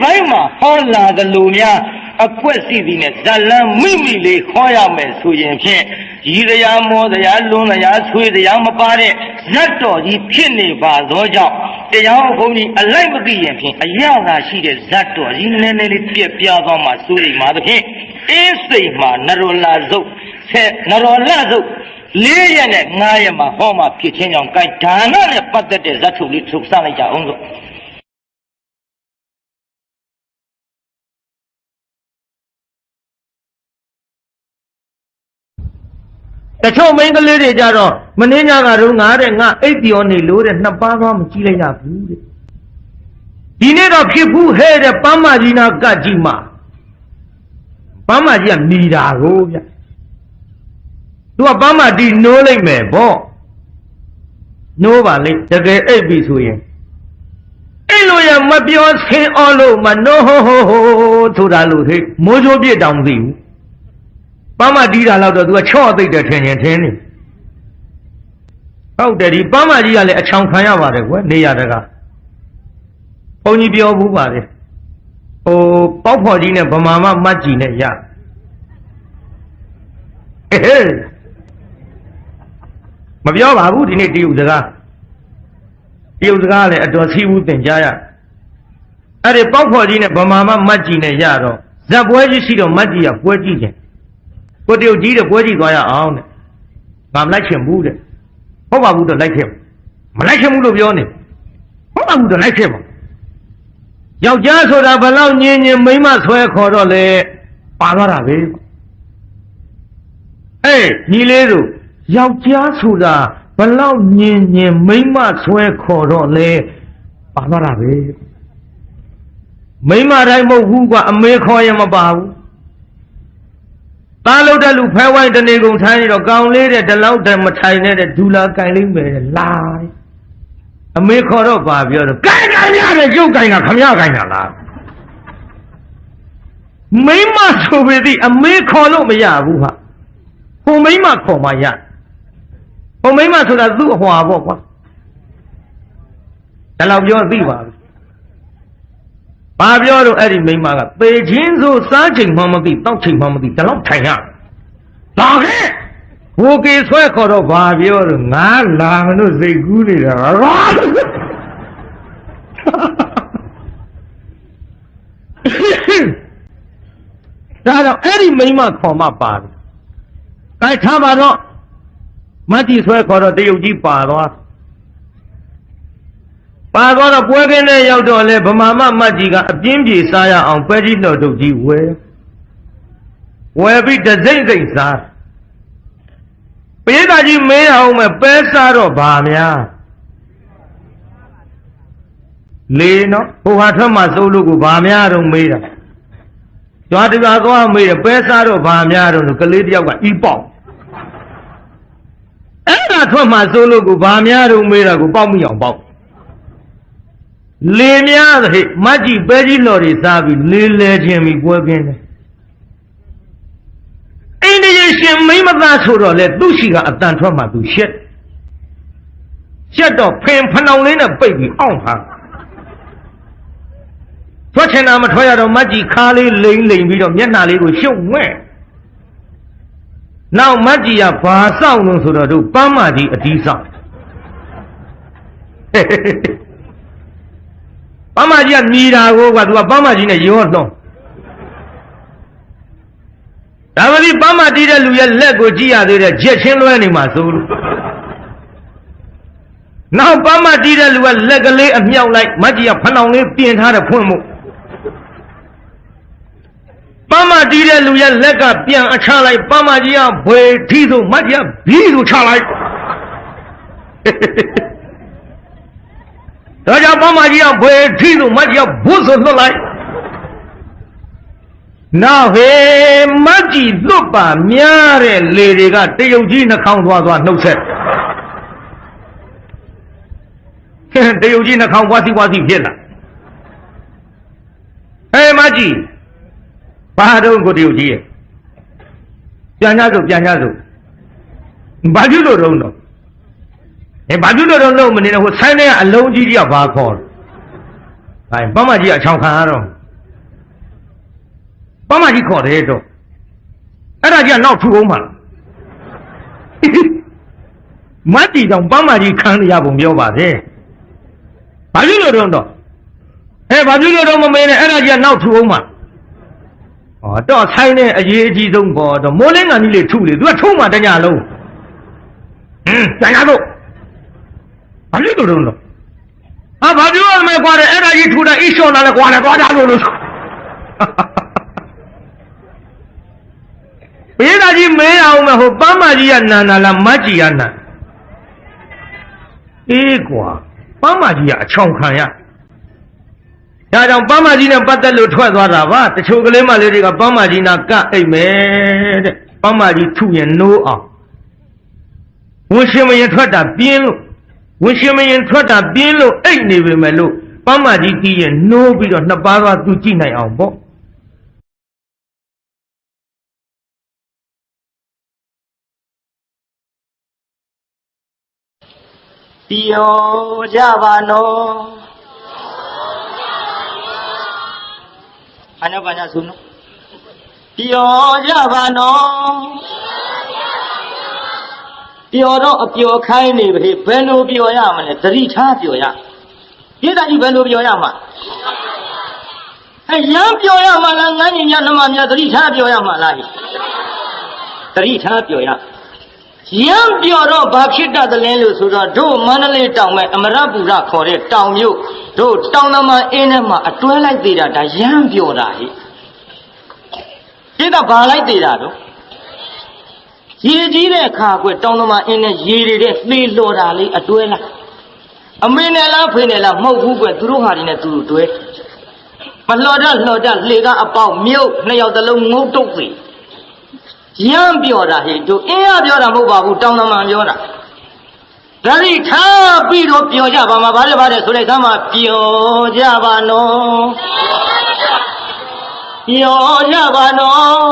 Speaker 2: ပိုင်းမှာဟောလာသလိုများအကွက်စီသည်နဲ့ဇလံမိမိလေးခေါ်ရမယ်ဆိုရင်ဖြင့်ရည်တရားမောတရားလွန်တရားဆွေးတရားမပါတဲ့ဇတ်တော်ကြီးဖြစ်နေပါသောကြောင့်တရားဘုန်းကြီးအလိုက်မသိရင်ဖြင့်အရသာရှိတဲ့ဇတ်တော်ကြီးနည်းနည်းလေးပြက်ပြားသွားမှစိုးရိမ်ပါသဖြင့် အင်းစိတ်မှာနရောလာစုပ်နရောလာစုပ်4 ရက်နဲ့5 ရက်မှာဟောမှာဖြစ်ချင်းကြောင့်ကဲဒါနနဲ့ပတ်သက်တဲ့ဇတ်ထုတ်လေးထုတ်စလိုက်ကြအောင်ဆိုတချို့မိန်းကလေးတွေကြတော့မင်းညကတော့ငါတဲ့ငါအိပ်ပြောနေလို့တဲ့2 ပါးသွားမကြည့်လိုက်ရဘူးတဲ့ဒီနေ့တော့ဖြစ်ဘူးဟဲ့တဲ့ပန်းမကြီးနာကတ်ကြီးမှာပန်းမကြီးကမိတာကိုဗျသူကပန်းမတီနိုးလိုက်မယ်ဗောနိုးပါလေတကယ်အိပ်ပြီဆိုရင်အဲ့လိုရမပြောဆင်းအောင်လို့မနိုးဟိုဆိုတာလို့သိမိုးချိုးပြစ်တောင်သိဘူးပန်းမတီးတာတော့သူကချော့သိတဲ့ထင်ရင်ထင်းနေဟုတ်တယ်ဒီပန်းမကြီးကလည်းအချောင်ခံရပါတယ်ကွယ်နေရတကဘုန်းကြီးပြောဘူးပါလေပေါက်ဖော်ကြီးနဲ့ဗမာမမတ်ကြီးနဲ့ရမပြောပါဘူးဒီနေ့တရုတ်စကားလည်းအတော်စီးဘူးသင်ကြားရအဲ့ဒီပေါက်ဖော်ကြီးနဲ့ဗမာမမတ်ကြီးနဲ့ရတော့ဇက်ပွဲကြီးရှိတော့မတ်ကြီးကပွဲကြည့်ခြင်းကိုတရုတ်ကြီးတဲ့ပွဲကြည့်သွားရအောင်တဲ့ငါမလိုက်ချင်ဘူးတဲ့ဟုတ်ပါဘူးတော့လိုက်ခဲ့မလိုက်ချင်ဘူးလို့ပြောနေဟုတ်ပါဘူးတော့လိုက်ခဲ့ပါယောက်ျားဆိုတာဘလောက်ညင်မိန်းမဆွဲခေါ်တော့လေပါသွားတာပဲညီလေးတို့ယောက်ျားဆိုတာဘလောက်ညင်မိန်းမဆွဲခေါ်တော့လေပါသွားတာပဲမိန်းမတိုင်းမဟုတ်ဘူးကွာအမေခေါ်ရင်မပါဘူးသားလို့တဲ့လူဖဲဝိုင်းတနေကုန်ထိုင်းနေတော့ကောင်းလေးတဲ့ဒီလောက်တည်းမထိုင်နဲ့တဲ့ဒူလာကင်လေးမယ်လာအမေခေါ်တော့ပါပြောတော့ကင်ရတယ်ကျုပ်ကင်တာခမရကင်တာလားမိမဆိုပေသည်အမေခေါ်လို့မရဘူးဟာဟိုမိမခေါ်မှရဟိုမိမဆိုတာသူ့အဟွာပေါ့ကွာဒါလောက်ပြောသိပါဘူးဘာပြောတော့အဲ့ဒီမိမကပေချင်းဆိုစားချိန်မှမသိတောက်ချိန်မှမသိဒါလောက်ထိုင်ရလာခဲ့ဟိုကေဆွဲခေါ်တော့ဘာပြောတော့ငါလာမလို့စိတ်ကူးနေတာဒါတော့အဲ့ဒီမိမခေါ်မှပါတယ်။အဲထားပါတော့မတ်ကြီးဆွဲခေါ်တော့တရုတ်ကြီးပါသွားတော့ပွဲကင်းနဲ့ရောက်တော့လေဗမာမတ်ကြီးကအပြင်းပြေစားရအောင်ပဲကြီးတော်တုတ်ကြီးဝယ်ပြီးတစိမ့်စိမ့်စားပရိသတ်ကြီးမေးအောင်မဲ့ပဲစားတော့ဗာများလေနော်ဟိုဟာထွက်မှစိုးလို့ကိုဗာများတော့မေးတာကြွားတပြားသွားမေးတယ်ပဲစားတော့ဗာများတော့ကလေးတယောက်ကဤပေါက်အဲ့ဒါထွက်မှစိုးလို့ကိုဗာများတော့မေးတာကိုပေါက်မိအောင်ပေါက်လေများတဲ့မတ်ကြီးပဲကြီးလော်တွေစားပြီးလေးလဲခြင်းပြီးပွဲကင်းတယ်အိန္ဒိယရှင်မိမသားဆိုတော့လေသူ့ရှိကအတန်ထွက်မှသူရှက်တော့ဖနောင်လေးနဲ့ပိတ်ပြီးအောင့်ထားထွက်ချင်တာမထွက်ရတော့မတ်ကြီးခါလေးလိမ့်ပြီးတော့မျက်နှာလေးကိုရှုပ်ဝဲနောက်မတ်ကြီးကဘာစောင့်လို့ဆိုတော့တို့ပန်းမကြီးအဒီးစောင့်ပန်းမကြီးကမြည်တာကိုကသူကပန်းမကြီးနဲ့ရောတော့ဒါမှမဟုတ်ပန်းမတီးတဲ့လူရဲ့လက်ကိုကြည့်ရသေးတယ်ဂျက်ချင်းလွှဲနေမှာဆိုလို့နောက်ပန်းမတီးတဲ့လူကလက်ကလေးအမြောက်လိုက်မတ်ကြီးကဖနောင်လေးပြင်ထားတဲ့ဖွင့်မှုပန်းမတီးတဲ့လူရဲ့လက်ကပြန်အချလိုက်ပန်းမကြီးကဘွေထီးဆိုမတ်ကြီးကဘီးဆိုချလိုက်ဒါကြောင့်ပန်းမကြီးကဘွေထီးဆိုမတ်ကြီးကဘုဆိုလွတ်လိုက်နောက်ဟေမတ်ကြီးလွတ်ပါများတဲ့လေတွေကတရုတ်ကြီးနှာခေါင်းသွားနှုတ်ဆက်တရုတ်ကြီးနှာခေါင်းဝါစီဖြစ်လာမတ်ကြီးဘာတော့ကိုတရုတ်ကြီးရဲ့ပြန်ကြစို့ဘာပြုလို့တော့ဘာပြုလို့တော့လုံးမနေနဲ့ဟိုဆိုင်းတဲ့အလုံးကြီးကဘာခေါ်ပန်းမကြီးအချောင်ခံရတော့ပန်းမကြီးခေါ်တယ်တော့အဲ့ဒါကြီးကနောက်ထူအောင်ပါမတ်တီတောင်ပန်းမကြီးခံရပုံပြောပါတယ်ဘာပြုလို့တော့ဘာပြုလို့တော့မမေးနဲ့အဲ့ဒါကြီးကနောက်ထူအောင်ပါဩ တော့ဆိုင်နဲ့အရေးအကြီးဆုံးပေါ့တော့မိုးလင်းကန်ကြီးလေးထုလေသူကထုံးမှတညလုံးပြန်ရတော့ဘာလို့တော့လို့ဘာပြောရမလဲကွာတဲ့အဲ့ဒါကြီးထူတာအိရှော်လာလဲကွာလေသွားကြလို့ဘေးသားကြီးမဲအောင်မဟုတ်ပန်းမကြီးကနန္ဒာလားမတ်ကြီးကနန္အေးကွာပန်းမကြီးကအချောင်ခံရဒါကြောင့်ပန်းမကြီးနဲ့ပတ်သက်လို့ထွက်သွားတာပါတချို့ကလေးမလေးတွေကပန်းမကြီးနာကအိတ်မယ်တဲ့ပန်းမကြီးထုရင်နိုးအောင်ဝင်ရှင်မရင်ထွက်တာပြင်းလို့ဝင်ရှင်မရင်ထွက်တာပြင်းလို့အိတ်နေပေမဲ့လို့ပန်းမကြီးတီးရင်နိုးပြီးတော့နှစ်ပါးသွားသူကြည့်နိုင်အောင်ပေါ့ပြောကြပါနော်အနာဘာနာဆုနော်ပြောကြပါနော်ပြောတော့အပျော်ခိုင်းနေပြီဘယ်လိုပျော်ရမလဲသတိထားပျော်ရပြည်သားကြီးဘယ်လိုပျော်ရမှာရမ်းပျော်ရမှာလားငန်းကြီးများနှမများသတိထားပျော်ရမှာလားသတိထားပျော်ရရမ်းပျော်တော့ဘာဖြစ်တတ်တယ်လဲလို့ဆိုတော့တို့မန္တလေးတောင်မဲ့အမရပူရခေါ်တဲ့တောင်မြို့တို့တောင်သမားအင်းထဲမှာအတွဲလိုက်သေးတာဒါရမ်းပျော်တာဟိပြည်သားဘာလိုက်သေးတာတော့ရေကြီးတဲ့အခါကွတောင်သမားအင်းနဲ့ရေတွေတဲ့သေလော်တာလေးအတွဲလိုက်အမေနဲ့လားဖေနဲ့လားမဟုတ်ဘူးကွသူတို့ဟာတွေနဲ့သူတို့တွဲမလှော်တလေကအပေါက်မြုပ်နှစ်ယောက်တလုံးငုတ်တုတ်ပြီရမ်းပြောတာဟိတို့အင်းရပြောတာမဟုတ်ပါဘူးတောင်သမားပြောတာဒါရီထားပြီးတော့ပြောကြပါမှာဗါတယ်ဆိုလိုက်သမ်းမှာပြောကြပါနော်ပြောကြပါနော်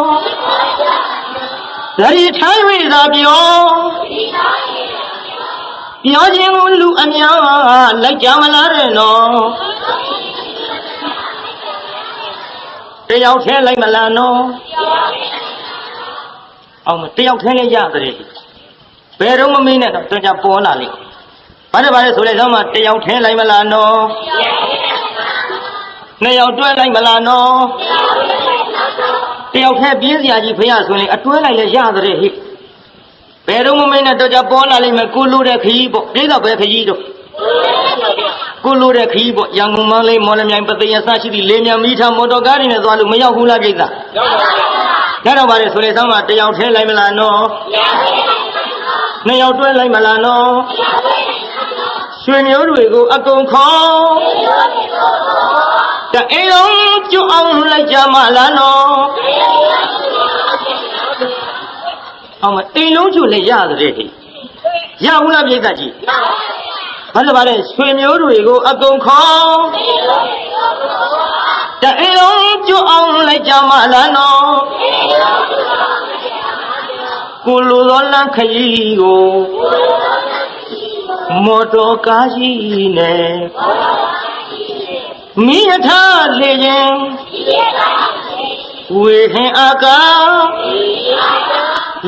Speaker 2: ဒါရီထိုင်းဝိသာပြောခြင်းကိုလူအများလိုက်ကြမလားတဲ့နော်တယောက်ထဲလိုက်မလားနော်အောင်တယောက်ထဲလည်းရတယ်ဘယ်တော့မမင်းနဲ့တော့ကြပေါ်လာလိမ့်ဘာလဲဆိုလိုက်သမ်းမှာတယောက်ထဲလိုက်မလားနော်နှစ်ယောက်တွဲလိုက်မလားနော်တယောက်ထဲပြင်းစရာကြီးဖေရဆိုရင်အတွဲလိုက်လည်းရတယ်ဟိဘယ်တော့မမင်းနဲ့တော့ကြပေါ်လာလိမ့်မယ်ကိုလိုတဲ့ခကြီးပေါ့ပြိတော့ပဲခကြီးတော့ကိုလိုတဲ့ခကြီးပေါ့ရန်ကုန်မန်းလေးမော်လမြိုင်ပသိယဆရှိသည့်လေမြန်မီးထားမော်တော်ကားတွေနဲ့သွားလို့မရောက်ဘူးလားပြိသားရောက်ပါဘူးဒါတော့ပါတယ်ဆိုလေဆောင်းမှာတယောက်ထဲလိုက်မလားနော်နှစ်ယောက်တွဲလိုက်မလားနော်ရွှေမျိုးတွေကိုအကုန်ခေါ်တအိမ်လုံးကျွအောင်လိုက်ကြမလားနော်အောင်မအိမ်လုံးကျွလည်းရတယ်ဟိရဘူးလားပြိဿကြီးဘာလို့ပါလဲရွှေမျိုးတွေကိုအကုန်ခေါ်တအိမ်လုံးကျွအောင်လိုက်ကြမလားနော်ကိုလိုသောလမ်းခရီးကိုမော်တော်ကားကြီးနဲ့မိယထာလေရင်ဝေဟင်အာကာ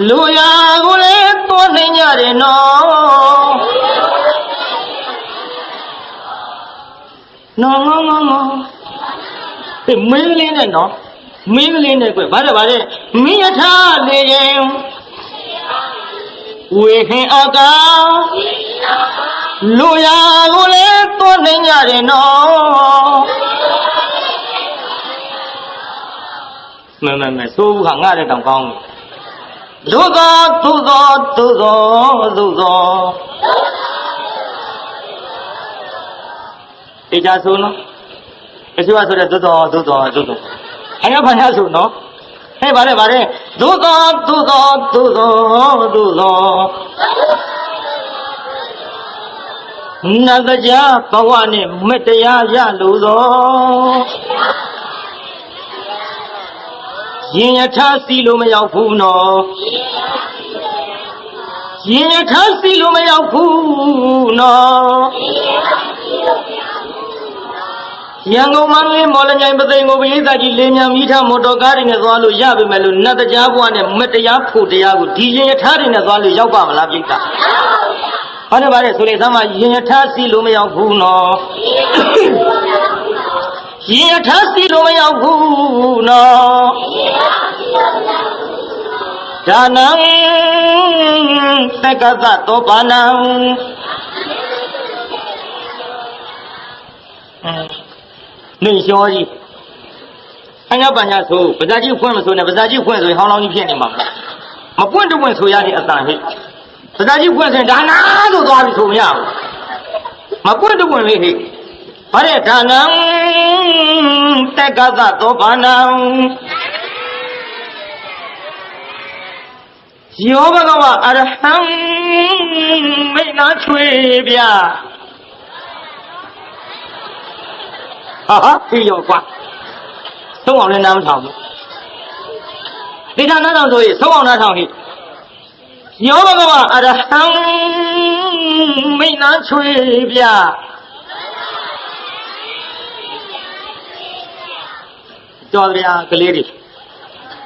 Speaker 2: လူရာကိုလည်းတော်နေကြတယ်နော်နော်မင်းလေးနဲ့နော်မင်းလေးနဲ့ကွဗါတယ်မိယထာလေရင်ဝေဟင်အာကာလူရာကိုလည်းတော်နေကြတယ်နော်မဆိုးဘူးခါငါတဲ့တောင်ကောင်းသို့သောတေချာဆိုနော်တချို့ကဆိုတဲ့သို့သောအရာဘာညာဆိုနော်ဟဲ့ဗါတယ်သို့သောနတ်တရားဘဝနဲ့မတရားရလို့သောရင်ယထာစီလို့မရောက်ဘူးနော်ရင်ယထာစီလို့မရောက်ဘူးနော်ရန်ကုန်မန္တလေးမော်လမြိုင်ပသိမ်ကိုပရိသတ်ကြီးလေမြန်မိထားမော်တော်ကားတွေနဲ့သွားလို့ရပြီမဲ့လို့နတ်တရားဘဝနဲ့မတရားဖို့တရားကိုဒီရင်ယထာတွေနဲ့သွားလို့ရောက်ပါမလားပြိတ္တာဘာလဲဆိုလေသမ်းမရင်ယထာစီလို့မရောက်ဘူးနော်
Speaker 1: ရင်ထစီလိုမရောက်ဘူးနော်ဒါနံသက္ကသတောပါဏံနေလျှောကြီးအညာပညာဆိုပဇာကြီးဖွင့်မဆိုနဲ့ပဇာကြီးဖွင့်ဆိုရင်ဟောင်းလောင်းကြီးဖြစ်နေမှာမပွင့်တပွင့်ဆိုရတဲ့အတန်ဟိပဇာကြီးဖွင့်ဆိုရင်ဒါနာဆိုသွားပြီဆိုမရဘူးမပွင့်တပွင့်လေးဟိဘာတဲ့ဒါနံတက္ကသတောဘာနံယောဘဂဝအရဟံမိတ်နာချွေဗျာဟာပြီးရောကွာသုံးအောင်လည်းနားမထောင်ဘူးဒီဌာနတော်ဆိုရင်သုံးအောင်နားထောင်ဟိယောဘဂဝအရဟံမိတ်နာချွေဗျာတော်ဗျာကလေးတွေ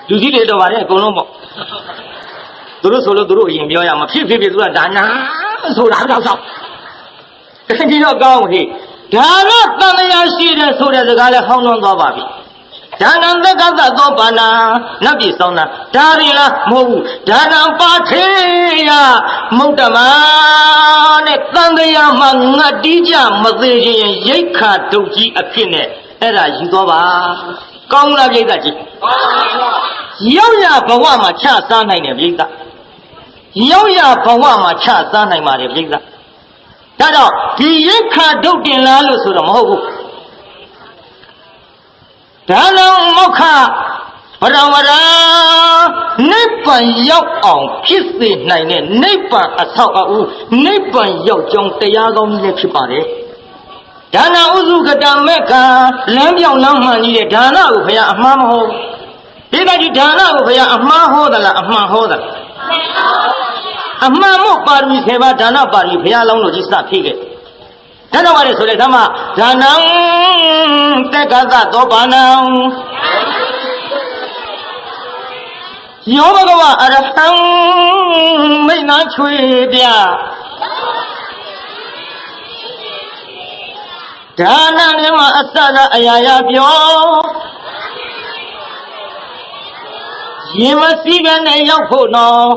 Speaker 1: လူကြီးတွေတော့ဗါတယ်အကုန်လုံးပေါ့သူတို့ဆိုလို့သူတို့အရင်ပြောရမှာဖြစ်သူကဒါနာဆိုတာတော့ဆောက်တကယ်တော့ကောင်းဟေ့ဒါတော့တန်တရားရှိတယ်ဆိုတဲ့စကားလည်းဟောင်းလွန်သွားပါပြီဒါနံသက္ကသသောပါဏာနတ်ပြည်ဆောင်တာဒါရင်လားမဟုတ်ဘူးဒါနံပါထေယမုဒ္ဓမာနဲ့တန်တရားမှာငတ်တီးကြမသေးခြင်းရိတ်ခါဒုတ်ကြီးအဖြစ်နဲ့အဲ့ဒါယူသွားပါကောင်းလားပြိဿကြီးရောက်ရဘဝမှာချစားနိုင်တယ်ပြိဿရောက်ရဘဝမှာချစားနိုင်ပါတယ်ပြိဿဒါတော့ဒီရိတ်ခါဒုတ်တင်လားလို့ဆိုတော့မဟုတ်ဘူးဒါလုံးမောက္ခဗရဝရနိဗ္ဗာန်ရောက်အောင်ဖြစ်စေနိုင်တဲ့နိဗ္ဗာန်အဆောက်အဦနိဗ္ဗာန်ရောက်ကြောင်းတရားကောင်းကြီးလည်းဖြစ်ပါတယ်ဒါနဥစုကတမေကလမ်းပြောင်းလမ်းမှန်ကြီးတဲ့ဒါနကိုဘုရားအမှားမဟုတ်ဒီကကြီးဒါနကိုဘုရားအမှားဟောသလားအမှန်ဟောသလားအမှန်မို့ပါရမီ7ပါးဒါနပါရမီဘုရားလောင်းတော်ကြီးစဖြည့်ခဲ့ဒါတော့ပါလေဆိုတဲ့ဓမ္မဒါနံတက္ကသသောပါဏံယောဘဂဝအရဟံမိတ်နာချွေပြဒါနနဲ့မှအစသာအရာရာပြောရင်မစည်းပဲနဲ့ရောက်ဖို့နော်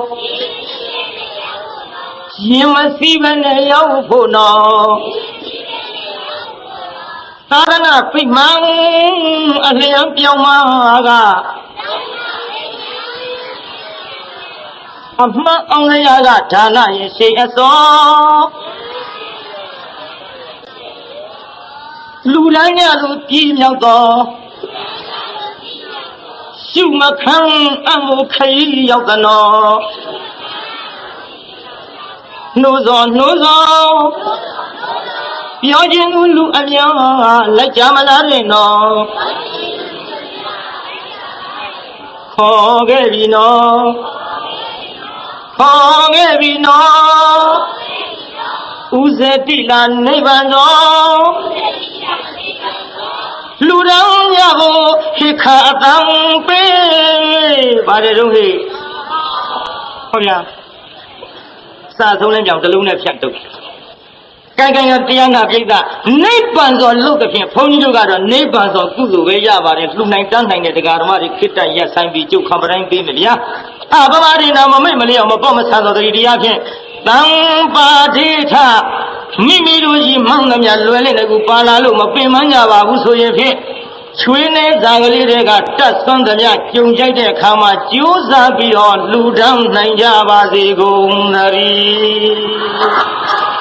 Speaker 1: ရင်မစည်းပဲနဲ့ရောက်ဖို့နော်သာရဏပိမှန်အလျံပြောင်းမှာကအမှန်အောင်ရကဒါနရဲ့ရှိအစောလူတိုင်းရလို့ပြည်မြောက်တော်ရှုမခံအမှုခိရောက်တဲ့နော်နှိုးစောပြောခြင်းလူအများလက်ကြမလားတဲ့နော်ခေါ်ခဲ့ပြီနော်ဥဇတိလာနိဗ္ဗာန်တော်လူတော်ရဖို့ခိခအတံပေးပါတယ်တော့ဟေ့ဟုတ်လားစာဆုံးလဲကြောင်တလုံးနဲ့ဖြတ်တုတ်ကိုင်ရတရားနာပြိဿနိဗ္ဗာန်ဆိုလို့တဲ့ဖြင့်ဘုန်းကြီးတို့ကတော့နိဗ္ဗာန်ဆိုကုသိုလ်ပဲရပါတယ်လှူနိုင်တန်းနိုင်တဲ့တရားဓမ္မတွေခိတ္တရက်ဆိုင်ပြီးကျုပ်ခံပတိုင်းပေးမယ်ဗျာဗမာဒီနာမမိတ်မလျော့မပေါ့မဆန်သောတတိတရားဖြင့်တံပါတိထမိမိတို့ကြီးမောင်းနှမြလွယ်လင့်တဲ့ကူပါလာလို့မပင်မကြပါဘူးဆိုရင်ဖြင့်ချွေးနေဇာကလေးတွေကတတ်ဆွမ်းသမျှကြုံကြိုက်တဲ့အခါမှာကြိုးစားပြီးတော့လှူဒန်းနိုင်ကြပါစေကုန်သတည်း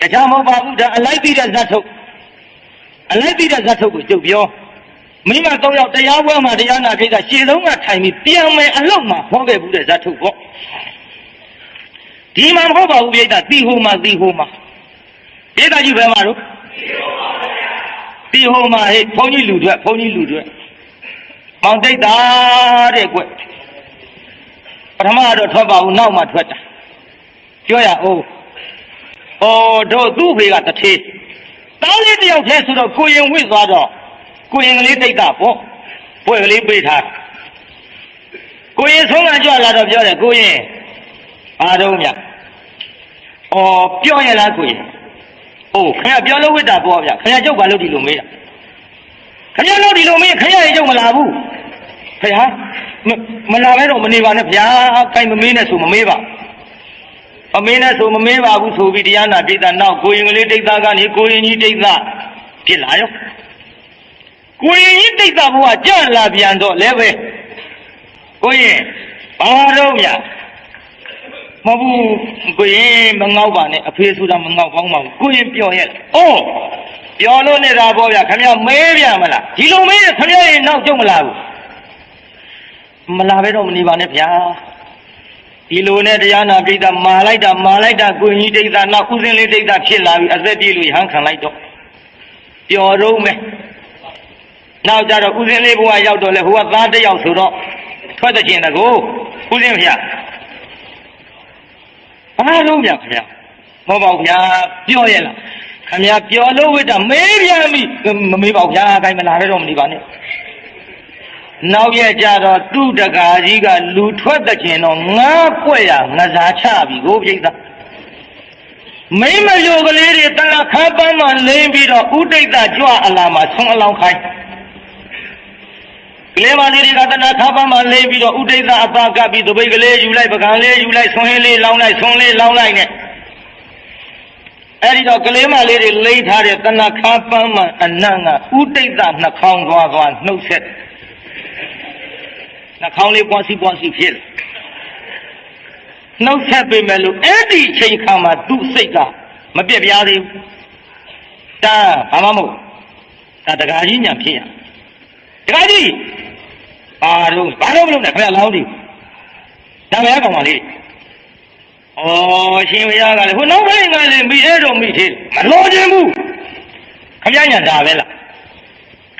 Speaker 1: တရားမဟုတ်ပါဘူးဒါအလိုက်ပြီးတဲ့ဇတ်ထုတ်ကိုကျုပ်ပြောမိမ3ယောက်တရားပွဲမှာတရားနာခိကရှေ့ဆုံးကထိုင်ပြီးပြန်မယ်အလောက်မှာဟောခဲ့ဘူးတဲ့ဇတ်ထုတ်ပေါ့ဒီမှာမဟုတ်ပါဘူးပြိတ္တာတီဟိုမှာပြိတ္တာကြီးဘယ်မှာတော့တီဟိုမှာဟဲ့ဘုန်းကြီးလူတွေမောင်တိတ်တာတဲ့ကွပထမတော့ထွက်ပါဘူးနောက်မှထွက်တာပြောရအောင်တို့သူ့ဖေကတထေးတားလေးတယောက်တည်းဆိုတော့ကိုရင်ဝစ်သွားတော့ကိုရင်ကလေးတိတ်တာပေါ့
Speaker 2: ပွဲကလေးပေးထားကိုရင်ဆုံးကကြွလာတော့ပြောတယ်ကိုရင်အားတော့မြအော်ပြောရလားကိုရင်အိုးခင်ဗျပြောလို့ဝိတ္တာပေါ်ဗျခင်ဗျကျုပ်ကလို့ဒီလိုမေးတာခင်ဗျလို့ဒီလိုမေးခင်ဗျရေကျုပ်မလာဘူးခင်ဗျာမလာပဲတော့မနေပါနဲ့ဗျာကိုင်မမေးနဲ့ဆိုမမေးပါအမင်းနဲ့ဆိုမမေးပါဘူးဆိုပြီးတရားနာပိဋကနောက်ကိုရင်ကလေးတိတ်သားကနေကိုရင်ကြီးတိတ်သားဖြစ်လာရောကိုရင်ကြီးတိတ်သားဘုရားကြံ့လာပြန်တော့လည်းပဲကိုရင်ဘာတော့မြမဟုတ်ဘူးကိုရင်မငေါ့ပါနဲ့အဖေဆိုတာမငေါ့ပေါင်းပါဘူးကိုရင်ပြောရဲ့အိုးပြောလို့နေတာပေါ့ဗျာခင်ဗျမေးပြန်မလားဒီလိုမေးရင်ခင်ဗျရင်နောက်ကျုံမလာဘူးမလာပဲတော့မနေပါနဲ့ဗျာဒီလိုနဲ့တရားနာပိဋကမာလိုက်တာကိုရင်ကြီးတိတ်သားနောက်ဥစဉ်လေးတိတ်သားဖြစ်လာပြီအသက်ပြည့်လို့ဟန်ခံလိုက်တော့ပျော်တော့မယ်နောက်ကြတော့ဥစဉ်လေးဘုရားရောက်တော့လေဟိုကသားတစ်ယောက်ဆိုတော့ထွက်တဲ့ကျင်တကူဥစဉ်ဗျာဘာလို့ဗျာခင်ဗျာမဟုတ်ပါဘူးဗျာပြောရလားခင်ဗျာပြောလို့ဝိတ္တမေးပြန်ပြီမမေးပါဘူးဗျာခိုင်းမလာတော့မနေပါနဲ့နောက်ရကြတော့သူ့တကာကြီးကလူထွက်တဲ့ကျင်တော့ငါးပွက်ရငစားချပြီကိုပြိဿမိမယိုကလေးတွေတဏခါပန်းမှလိမ့်ပြီးတော့ဥဒိဋ္ဌကြွအလာမှာဆုံးအလောင်းခိုင်းကလေးမလေးတွေကတဏခါပန်းမှလိမ့်ပြီးတော့ဥဒိဋ္ဌအပါကပ်ပြီးသပိတ်ကလေးယူလိုက်ပကံလေးယူလိုက်ဆွန်လေးလောင်းလိုက်ဆွန်လေးလောင်းလိုက်နဲ့အဲ့ဒီတော့ကလေးမလေးတွေလိမ့်ထားတဲ့တဏခါပန်းမှအနံ့ကဥဒိဋ္ဌနှာခေါင်းသွားနှုတ်ဆက်နှာခေါင်းလေးပွားစီဖြစ်တယ်နှုတ်ဆက်ပေမဲ့လို့အဲ့ဒီအချိန်ခါမှာသူ့စိတ်ကမပြတ်ပြားသေးဘူးတာဘာမှမဟုတ်ဒါတကာကြီးညာဖြစ်ရတကာကြီးဘာလို့မလုပ်နဲ့ခင်ဗျာလောင်းဒီဒါပဲကောင်မလေးဩရှင်ဘုရားကလည်းဟိုနောက်ပိုင်းကလည်းမိအဲ့တော့မိသေးမလို့ခြင်းဘူးခင်ဗျာညာဒါပဲလား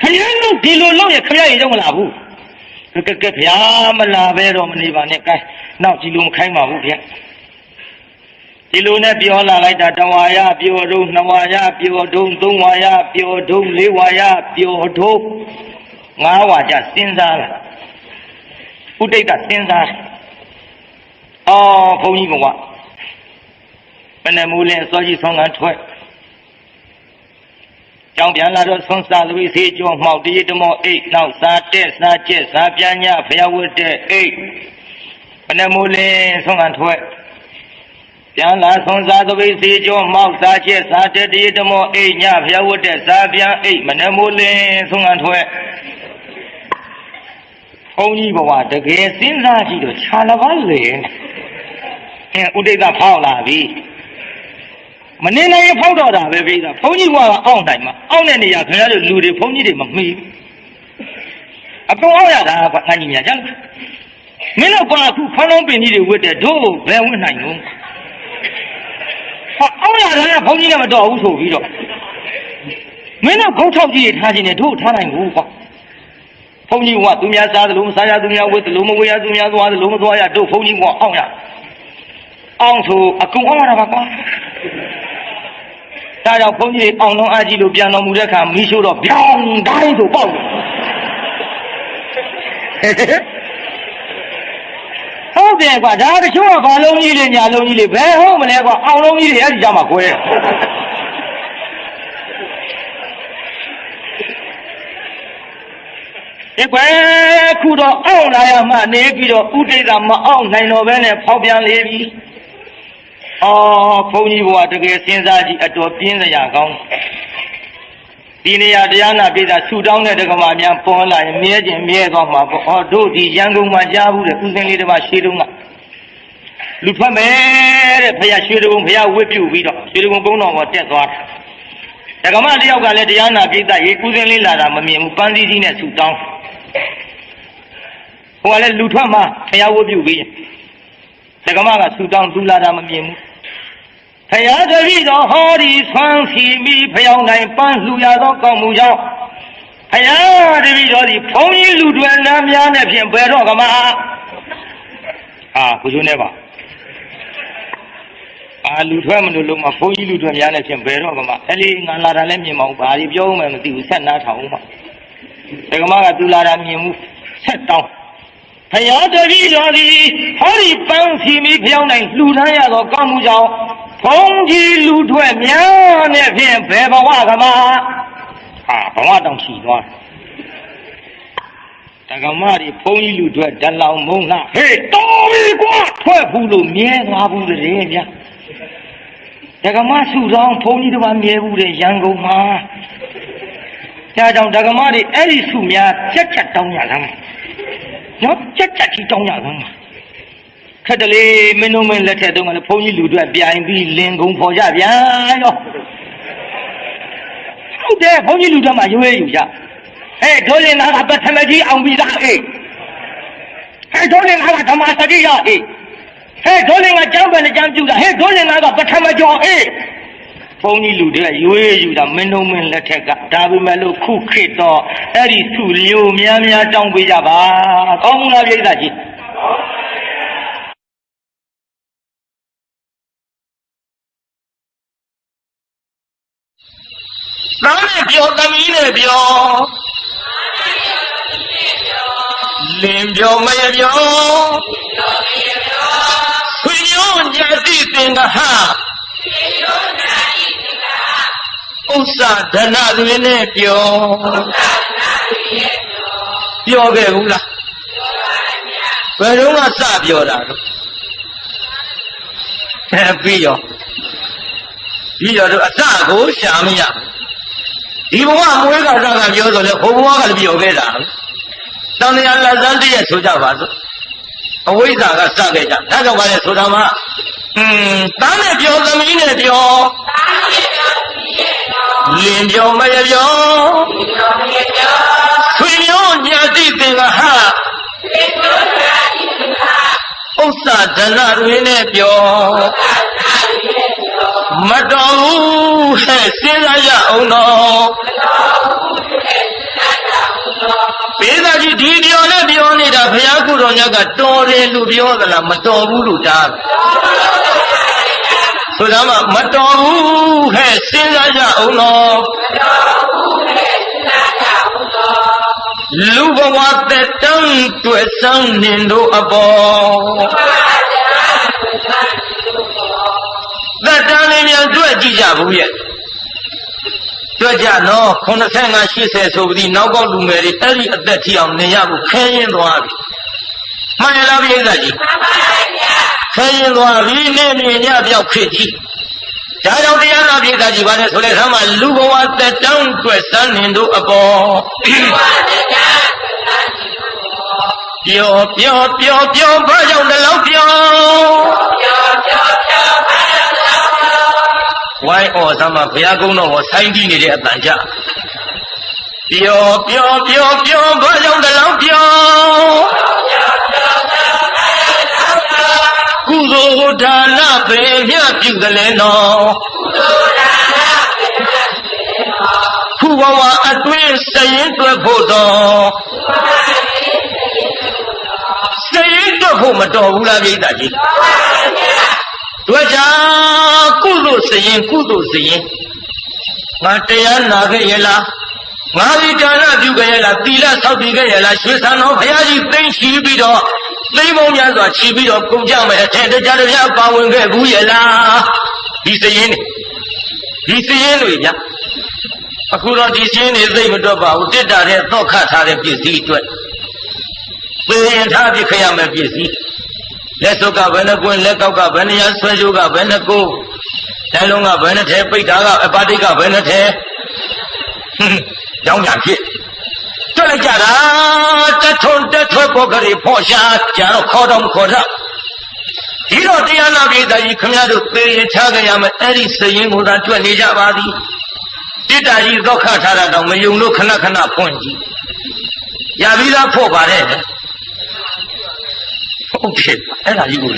Speaker 2: ခင်ဗျာတို့ဒီလိုလုပ်ရခင်ဗျာရင်တော့မလာဘူးကဲဗျာမလာပဲတော့မနေပါနဲ့ကဲနောက်ဒီလိုမခိုင်းပါဘူးဗျာဒီလိုနဲ့ပြောလာလိုက်တာတဝါရပြောတုံးနှစ်ဝါရပြောတုံးသုံးဝါရပြောတုံးလေးဝါရပြောတုံးငါးဝါကြစဉ်းစားလာဥဒိဋ္ဌစဉ်းစားအော်ဘုန်းကြီးကဘယ်နဲ့မူလင်းစောကြီးဆုံးကထွက်ကြောင်းပြန်လာတော့ဆွမ်းစားသူစေကျော်မှောက်တည်းတမောအိတ်နောက်စားတဲ့စားကျက်စားပြန်ညဖျားဝတ်တဲ့အိတ်ဘယ်နဲ့မူလင်းဆုံးကထွက်ပြန်လာဆွမ်းစားသူစေကျော်မှောက်စားကျက်စားတဲ့တည်းတမောအိတ်ညဖျားဝတ်တဲ့စားပြန်အိတ်ဘယ်နဲ့မူလင်းဆုံးကထွက်ဘုန်းကြီးဘဝတကယ်စဉ်းစားကြည့်တော့ခြာလပါလေဥဒိဋ္ဌဖောက်လာပြီမနေနိုင်ဖောက်တော့တာပဲပြည်သားဘုန်းကြီးကအောင့်တိုင်မှာအောင့်တဲ့နေရာခင်ဗျားတို့လူတွေဘုန်းကြီးတွေမမှီဘူးအကုန်အောက်ရတာကခန်းကြီးများကြမင်းတို့ကအခုခေါင်းလုံးပင်ကြီးတွေဝတ်တဲ့တို့ဘယ်ဝတ်နိုင်လို့အောက်ရတာကဘုန်းကြီးကမတော်ဘူးဆိုပြီးတော့မင်းတို့ခေါင်းထောက်ကြီးတွေထားခြင်းနဲ့တို့ထားနိုင်ဘူးကွာဘုန်းကြီးကသူများစားတယ်လို့မစားရသူများဝတ်တယ်လို့မဝတ်ရသူများသွားတယ်လို့မသွားရတို့ဘုန်းကြီးကအောင့်ရအောင်ဆိုအကုန်အောင့်ရတာပါကွာဒါကြောင့်ဘုန်းကြီးတွေအောင်လုံးအားကြီးလို့ပြန်တော်မူတဲ့အခါမီးရှို့တော့ပြောင်းတိုင်းဆိုပေါက်ဟုတ်တယ်ကွာဒါတချို့ကဘာလုံးကြီးလေညာလုံးကြီးလေဘယ်ဟုတ်မလဲကွာအောင်လုံးကြီးတွေအဲ့ဒီကြမှာကွဲကွယ်ခုတော့အောင့်လာရမှနေပြီးတော့ဥဒိဋ္ဌမအောင်နိုင်တော့ဘဲနဲ့ဖောက်ပြန်လေပြီအော်ဘုန်းကြီးဘုရားတကယ်စဉ်းစားကြည့်အတော်ပြင်းစရာကောင်းဒီနေရာတရားနာပိဋကဆူတောင်းတဲ့ဓမ္မများပေါ်လာရင်မြဲခြင်းမြဲသွားမှာပေါ့ဟောတို့ဒီရန်ကုန်မှာကြားဘူးတဲ့ဥစဉ်လေးတစ်ပါးရှေးတုန်းကလူထွက်မယ်တဲ့ဘုရားရွှေတုံဘုရားဝတ်ပြုပြီးတော့ရွှေတုံဘုန်းတော်ပေါ်တက်သွားတယ်ဓမ္မတယောက်ကလည်းတရားနာပိဋကရေဥစဉ်လေးလာတာမမြင်ဘူးပန်းစည်းကြီးနဲ့ဆူတောင်းဟိုကလည်းလူထွက်မှာဘုရားဝတ်ပြုပြီးဓမ္မကဆူတောင်းသူလာတာမမြင်ဘူးဖယားတပည့်တော်ဟောဒီဆွမ်းစီမိဖျောင်းနိုင်ပန်းလှူရသောကောင်းမှုကြောင့်ဖယားတပည့်တော်ဒီဘုန်းကြီးလူတွေလမ်းများနဲ့ဖြင့်ဘယ်တော့ကမှကိုကျိုးနေပါလူထွက်မလို့လုံးမဘုန်းကြီးလူတွေများနဲ့ဖြင့်ဘယ်တော့ကမှအဲ့ဒီငါလာတာလည်းမြင်မအောင်ဘာဒီပြောမှမသိဘူးဆက်နားထောင်မှ ဒကမကသူလာတာမြင်မှုဆက်တောင်းဖယားတပည့်တော်သည်ဟောဒီပန်းစီမီဖျောင်းနိုင်လှူဒန်းရသောကောင်းမှုကြောင့်ဘုန်းကြီးလူထွက်များနဲ့ဖြင့်ဘယ်ဘဝကမှဟာဘဝတောင်ချီသွားတက္ကမတွေဘုန်းကြီးလူထွက်ဓလောင်မုံလားဟေးတော်ပြီကွာထွက်ဘူးလို့မြဲသွားဘူးတဲ့ဗျာတက္ကမစုဆောင်ဘုန်းကြီးတစ်ပါးမြဲဘူးတဲ့ရန်ကုန်မှာဒါကြောင့်တက္ကမတွေအဲ့ဒီစုများချက်ချက်တောင်းရလားနော်ချက်ချက်ကြီးတောင်းရလားခက်တလေမင်းတို့မင်းလက်ထက်တုန်းကလည်းဘုန်းကြီးလူထွက်ပြိုင်ပြီးလင်ကုံဖော်ကြပြန်ရောဟုတ်တယ်ဘုန်းကြီးလူထွက်မှာရွေးယူကြဒိုးလင်နာကပထမကြီးအောင်ပြီးသားဒိုးလင်နာကဓမ္မစတိရဒိုးလင်ကကျမ်းပန်ကျမ်းပြူတာဒိုးလင်နာကပထမကျော်ဘုန်းကြီးလူတွေကရွေးယူတာမင်းတို့မင်းလက်ထက်ကဒါပေမဲ့လို့ခုခေတ်တော့အဲ့ဒီစုမျိုးများများတောင်းပေးကြပါကောင်းလားပြိဿကြီးသားနဲ့ပြောသမီးနဲ့ပြောလင်းပြောမရပြောခွေညောညာတိသင်္ကဟဥစ္စာဒနာတွေနဲ့ပြောခဲ့ဘူးလားဘယ်တော့မှစပြောတာတော့ပြီးတော့တို့အစကိုရှာမရဒီဘဝမွေးကစကပြောဆိုလဲဟိုဘဝကလည်းပြောခဲ့တာတန်တရားလက်စမ်းတည်းဆိုကြပါစို့အဝိဇ္ဇာကစခဲ့ကြဒါကြောင့်ပါလေဆိုတာမှသားနဲ့ပြောသမီးနဲ့ပြောလင်းပြောမရပြောဆွေမျိုးညာတိသင်္ကဟဥစ္စာဒနာတွေနဲ့ပြောမတော်ဘူးဟဲ့စဉ်းစားရအောင်တော့ဘေးသားကြီးဒီပြောနဲ့ပြောနေတာဘုရားကုတော်မြတ်ကတော်တယ်လို့ပြောသလားမတော်ဘူးလို့တားဆိုတာမှမတော်ဘူးဟဲ့စဉ်းစားရအောင်တော့လူဘဝသက်တမ်းတွေ့ဆောင်နေတို့အပေါ်သက်တမ်းလေးများတွေ့ကြည့်ကြဘူးရဲ့တွေ့ကြနော်85 80ဆိုပြီးနောက်ပေါက်လူငယ်တွေအဲ့ဒီအသက်ထီအောင်နေရဖို့ခဲရင်သွားပြီမှန်ရလားပြိဿကြီးမှန်ပါဗျာခဲရင်သွားပြီနေမြင်ညပြောက်ခစ်ကြီးဒါကြောင့်တရားနာပြိဿကြီးပါနဲ့ဆိုတဲ့အခါမှာလူဘဝသက်တမ်းတွေ့စမ်းနေတို့အပေါ်ပြောဘာကြောင့်တလောက်ပြောဝိုင်းဩသမဘုရားကုန်းတော်ကိုဆိုင်းကြည့်နေတဲ့အတန်ကြပြောဘာကြောင့်တလောက်ပြောကုသိုလ်ဒါနပဲမြတ်ပြုတယ်လေနော်ခုဘဝအတွင်းစရင်တွက်ဖို့တော့စရင်တွက်ဖို့မတော်ဘူးလားပြိဿကြီးတွေ့ကြကုသိုလ်စရင်ငါတရားနာခဲ့ရလားငါဒီဒါနပြုခဲ့ရလားသီလဆောက်တည်ခဲ့ရလားရွှေဆံတော်ဘုရားကြီးသိမ့်ချီပြီးတော့သိမ့်ပုံများစွာချီပြီးတော့ကုန်ကြမယ်အထက်တရားတော်ပါဝင်ခဲ့ဘူးရလားဒီစရင်တွေဗျအခုတော့ဒီစရင်တွေသိမ့်မတော့ပါဘူးတစ်တာတဲ့သော့ခတ်ထားတဲ့ပစ္စည်းအတွက်သေရင်ထားပြခဲ့ရမယ်ပစ္စည်းလက်စုပ်ကဘယ်နှကွင်းလက်ကောက်ကဘယ်နှရဆွဲကြိုးကဘယ်နှကိုတိုင်းလုံးကဘယ်နှထဲပိတ်တာကအပါတိတ်ကဘယ်နှထဲကြောင်းညာဖြစ်တွေ့လိုက်ကြတာတက်ထွတ်ပေါ်ကလေးဖော့ရှာကြာတော့ခေါ်တော့ခေါ်တာဒီတော့တရားနာပြည်သားကြီးခမရတို့သေရင်ထားကြရမယ်အဲ့ဒီစရင်ကိုသာတွေ့နေကြပါသည်တိတ္တာကြီးသောခထားတာတော့မယုံလို့ခဏဖွင့်ကြည့်ရပြီးသားဖို့ပါတယ်ဟုတ်တယ်အဲ့ဒါကြီးကို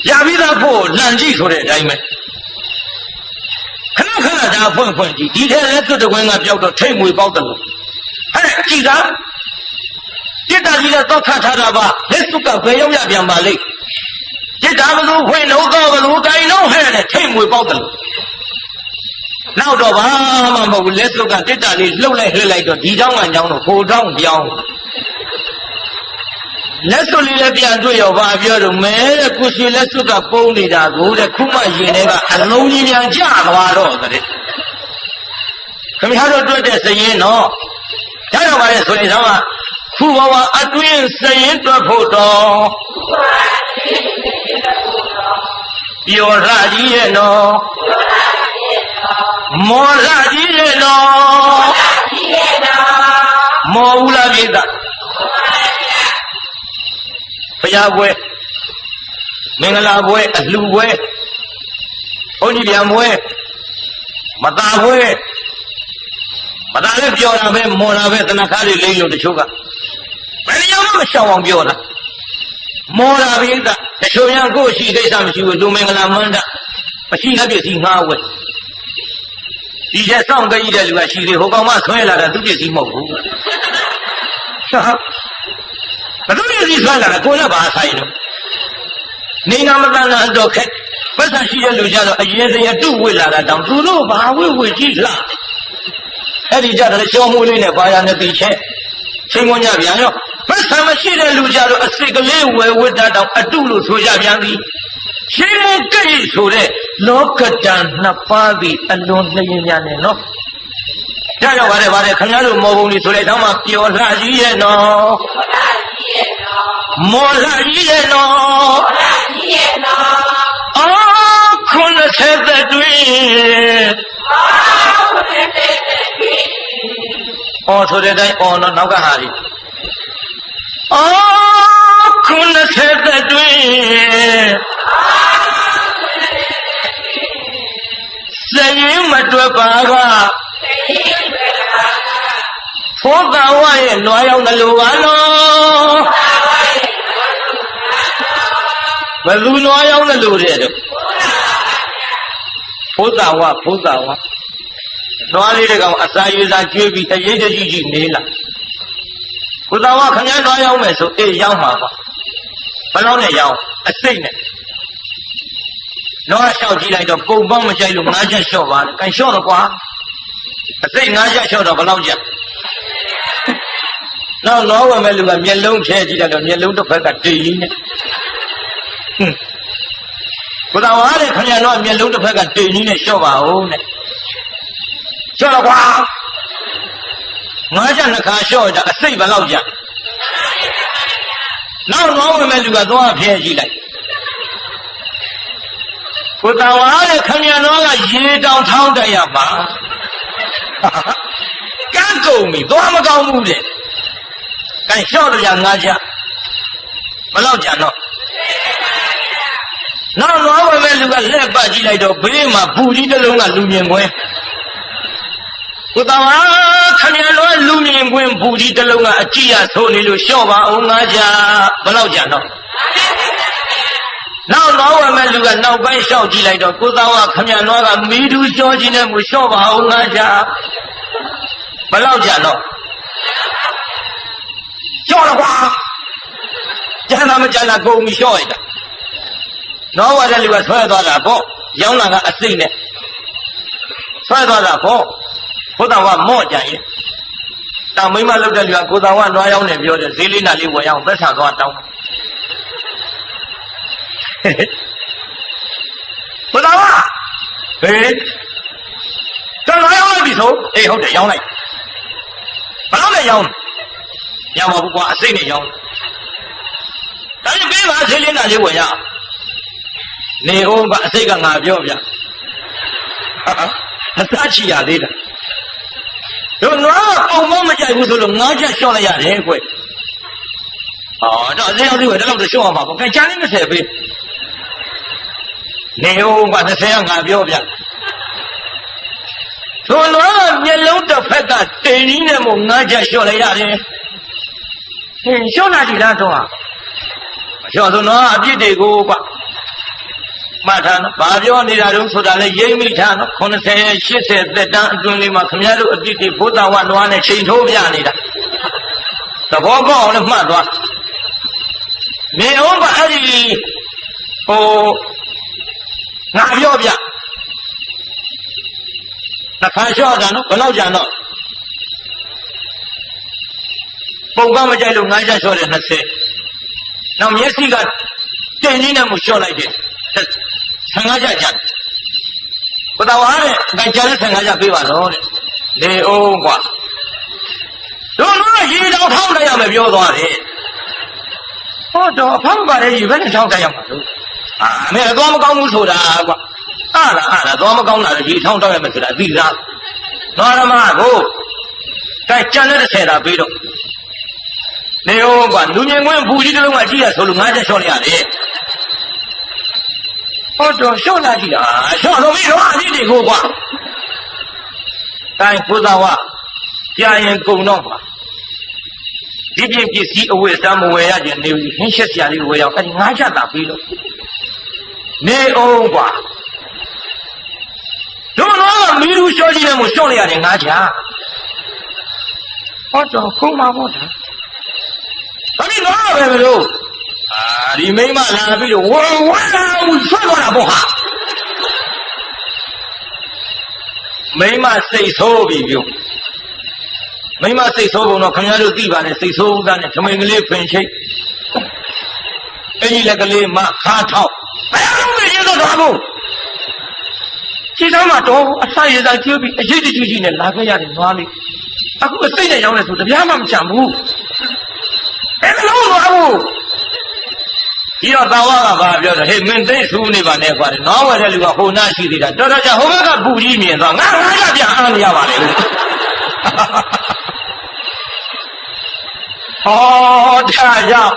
Speaker 2: ရပြီးသားဖို့လန့်ကြည့်ဆိုတဲ့အတိုင်းပဲခဏဒါဖွင့်ကြည့်ဒီထဲလဲသွတ်တကွင်းကပြောက်တော့ထိတ်မွေပေါက်တယ်လို့ဟဲ့ကြည့်ကတိတ္တာကြီးလည်းသောခထားတာပါလက်စုကဘယ်ရောက်ရပြန်ပါလိမ့်တိတ္တာဘလို့ဖွင့်လို့တော့ဘလို့တိုင်တော့ဟဲ့နဲ့ထိတ်မွေပေါက်တယ်လို့ နောက်တော့ဘာမှမဟုတ်ဘူးလက်စုပ်ကတစ်တာလေးလှုပ်လိုက်လှစ်လိုက်တော့ဒီတောင်းကညောင်းတော့ဟိုတောင်းပြောင်းလက်စုပ်လေးလည်းပြန်တွေ့ရောဘာပြောတော့မဲတဲ့ကိုရွှေလက်စုပ်ကပုံနေတာကိုတဲ့ခုမှရင်ထဲကအလုံးကြီးများကျသွားတော့တဲ့ခင်ဗျားတို့တွေ့တဲ့စရင်တော့ရတော့ပါလေဆိုရင်တော့ခုဘဝအတွင်းစရင်တွေ့ဖို့တော့ပြောရကြီးရဲ့နော်မောရကြီးရဲ့နော်မောဦးလားပြိတ္တာဘုရားပွဲမင်္ဂလာပွဲအလှပွဲဘုန်းကြီးပြန်ပွဲမตาပွဲမตาလည်းပြောတာပဲမော်တာပဲတဏ္ဍခါတွေလိမ့်လို့တချို့ကဘယ်လိုမှမရှောင်အောင်ပြောတာမော်တာပြိတ္တာတချို့များကိုယ်ရှိကိစ္စမရှိဘူးလူမင်္ဂလာမန္တမရှိတဲ့ပစ္စည်းငှားဝယ်ဒီကျစောင့်ကြည့်တဲ့လူကရှိသေးဟိုကောင်မဆွဲလာတာသူပစ္စည်းမဟုတ်ဘူးဘယ်သူပစ္စည်းဆွဲလာတာကိုယ်လည်းဘာဆိုင်လို့နေနာမတန်တာတော့ခက်ပတ်စံရှိတဲ့လူကြတော့အရင်စရတုဝိလာတာတောင်သူတို့ဘာဝိဝိကြည့်လားအဲ့ဒီကြတယ်ရှောင်းမှုလေးနဲ့ဘာရနဲ့တီချက်ချိန်ဝင်ကြပြန်ရောပတ်စံမရှိတဲ့လူကြတော့အစိတ်ကလေးဝယ်ဝတ်တာတောင်အတုလို့ဆိုကြပြန်ပြီရှင်းမကြိတ်ဆိုတဲ့လောကတန်နှစ်ပါးသည်အလွန်လျင်များနေနော်ကြရောက်ပါတယ်ခင်ဗျားတို့မော်ပုံလေးဆိုတဲ့တောင်းမှပျော်လှကြီးရဲ့နော်မော်လှကြီးရဲ့နော်အော်90သက်တွင်အော်ဆိုတဲ့တိုင်းအော်နော်နောက်ကဟာလေးအော်90သက်တွင်စရင်မတွက်ပါကဖိုးသာဝရဲ့နွားရောက်တယ်လို့ပါနော်ဘယ်သူနွားရောက်တယ်လို့တဲ့ဖိုးသာဝနွားလေးတကောင်အစာရေစာကျွေးပြီးအရေးတကြီးကြီးနေလာဖိုးသာဝခင်ဗျားနွားရောက်မယ်ဆိုအေးရောက်မှာပါဘယ်လောက်နဲ့ရောက်အစိတ်နဲ့နွားလျှောက်ကြည့်လိုက်တော့ပုံပေါင်းမကြိုက်လို့ငါးချက်လျှော့ပါကန်လျှော့တော့ကွာအစိတ်ငါးချက်လျှော့တော့ဘယ်လောက်ကြနောက်နွားဝင်မဲ့လူကမျက်လုံးဖြဲကြည့်လိုက်တော့မျက်လုံးတစ်ဖက်ကတိတ်ရင်းနဲ့ဘုရားဝါတဲ့ခင်ဗျားတော့မျက်လုံးတစ်ဖက်ကတိတ်ရင်းနဲ့လျှော့ပါဦးနဲ့လျှော့တော့ကွာငါးချက်နှစ်ခါလျှော့ကြအစိတ်ဘယ်လောက်ကြနောက်နွားဝင်မဲ့လူကသွားဖြဲကြည့်လိုက်ဘုရားဝါတဲ့ခင်ဗျားတော့ကရေတောင်ထောင်းတက်ရပါကန်းကုန်ပြီသွားမကောင်းဘူးတဲ့ကန်လျှော့တော့ငါးချက်ဘယ်လောက်ကြတော့နောက်နွားဝင်မဲ့လူကလက်ပတ်ကြည့်လိုက်တော့ဘေးမှာပူကြီးတစ်လုံးကလူမြင်ခွင်းဘုရားဝါခင်ဗျားတော့လူမြင်ခွင်းပူကြီးတစ်လုံးကအကြည့်ရဆိုနေလို့လျှော့ပါအောင်ငါးချက်ဘယ်လောက်ကြတော့နောက်တော့ဝမဲ့လူကနောက်ပိုင်းလျှောက်ကြည့်လိုက်တော့ကိုသားဝခင်ဗျားတော့ကမီးတူးလျှော့ခြင်းနဲ့မလျှော့ပါအောင်ငါးချက်ဘယ်လောက်ကြတော့လျှော့တော့ကွာကျန်တာမကျန်တာကုန်ပြီလျှော့ရတာနောက်ဝတဲ့လူကဆွဲသွားတာပေါ့ရောင်းတာကအစိမ့်နဲ့ဆွဲသွားတာပေါ့ဘုရားဝမော့ကြရင်တောင်မိမလောက်တဲ့လူကကိုသားဝနွားရောင်းနေပြောတယ်ဈေးလေးနာလေးဝယ်ရအောင်သက်ဆံသွားတောင်းဘုရားဝဟေးတော်နွားရောင်းလိုက်ပြီဆိုအေးဟုတ်တယ်ရောင်းလိုက်ဘာလို့လဲရောင်းပါဘူးကွာအစိမ့်နဲ့ရောင်းဒါရင်ပေးပါဈေးလေးနာလေးဝယ်ရအောင်နေဦးကအစိတ်ကငါပြောပြအသားချီရသေးတာတို့နွားပုံမမကြိုက်ဘူးဆိုလို့ငါးချက်လျှော့လိုက်ရတယ်ကွတော့အသေးအောင်သေးပဲဒါတော့လျှော့အောင်ပါပေါ့ကဲချမ်းလေး20ပေးနေဦးက20ကငါပြောပြတို့နွားမျက်လုံးတစ်ဖက်ကတိမ်ကြီးနဲ့မို့ငါးချက်လျှော့လိုက်ရတယ်ဟင်လျှော့လာကြည့်လားတော့လျှော့ဆိုတော့အပြစ်တွေကိုကွမှတ်ထားနော်ဘာပြောနေတာတုန်းဆိုတာလဲရိပ်မိထားနော်90 80သက်တမ်းအတွင်းလေးမှာခင်ဗျားတို့အပြစ်တွေဘုရားဝနွားနဲ့ချိန်ထိုးပြနေတာသဘောပေါက်အောင်လည်းမှတ်သွားနေအောင်ကအဲ့ဒီငါပြောပြ နှခါလျှော့တာနော်ဘယ်လောက်ကြာတော့ပုံကမကြိုက်လို့9ချက်လျှော့တယ်20နောက်မျက်စိကတင်နေနဲ့မှလျှော့လိုက်တယ်15ချက်ကြာဘုရားဝါတဲ့အဲကြာတဲ့15ချက်ပေးပါတော့တဲ့လေအောင်ကွာတို့ရေတောင်ထောင်းလိုက်ရမယ်ပြောသွားတယ်ဟောတော့အဖေပါလေရေဘယ်နဲ့ထောင်းလိုက်ရမှာလို့အမေသွားမကောင်းဘူးဆိုတာကွာအားလားသွားမကောင်းတာလေရေထောင်းတောက်ရမယ်ဆိုတာအသိသားနော်ရမကိုအဲကြာတဲ့10တာပေးတော့နေဟုတ်ကွာလူမြင်ကွင်းဘူးကြီးတစ်လုံးမှကြည့်ရဆိုလို့9ချက်လျှော့လိုက်ရတယ်ဟောတော့လျှော့လာကြည့်တာလျှော့တော့မင်းတော့အကြည့်တွေကိုကွာတိုင်းဘုရားဝကြာရင်ကုံတော့ပါဒီပြင်ပစ္စည်းအဝတ်အစားမဝယ်ရခြင်းနေဘူးဟင်းချက်စရာလေးဝယ်ရအောင်အဲဒီ9ချက်သာပြီးတော့နေအောင်ကွာတို့တော့မီးလူလျှော့ကြည့်နေမှလျှော့လိုက်ရတယ်9ချက်ဟောတော့ခုံးမှာပေါ့တာဒါပြီးတော့ပဲမလို့ဒီမိမလာပြီးတော့ဝလာဦးဆွဲသွားတာပေါ့ဟာမိမစိတ်ဆိုးပြီပြုမိမစိတ်ဆိုးပုံတော့ခင်ဗျားတို့သိပါနဲ့စိတ်ဆိုးဥသားနဲ့ထမိန်ကလေးဖင်ချိတ်အကြီးလက်ကလေးမခါထောက်ဘယ်လိုလဲရတော့ဘူးခြေသားမှာတော့အဆရစားကျွေးပြီးအရေးတကြီးနဲ့လာခဲ့ရတယ်နွားလေးအခုအစိတ်နဲ့ရောင်းနေဆိုတပြားမှမချမ်းဘူးဘယ်လိုလုပ်ဘူးဒီတော့သာဝကဘာပြောတယ်ဟေးမင်းသိဆူနေပါနဲ့ကွာနွားဝယ်တဲ့လူကဟိုနာရှိသေးတာတော်တော်ကြာဟိုဘက်ကပူကြီးမြင်သွားငါကပြန်အားမရပါနဲ့လို့ဟောဒါကြောင့်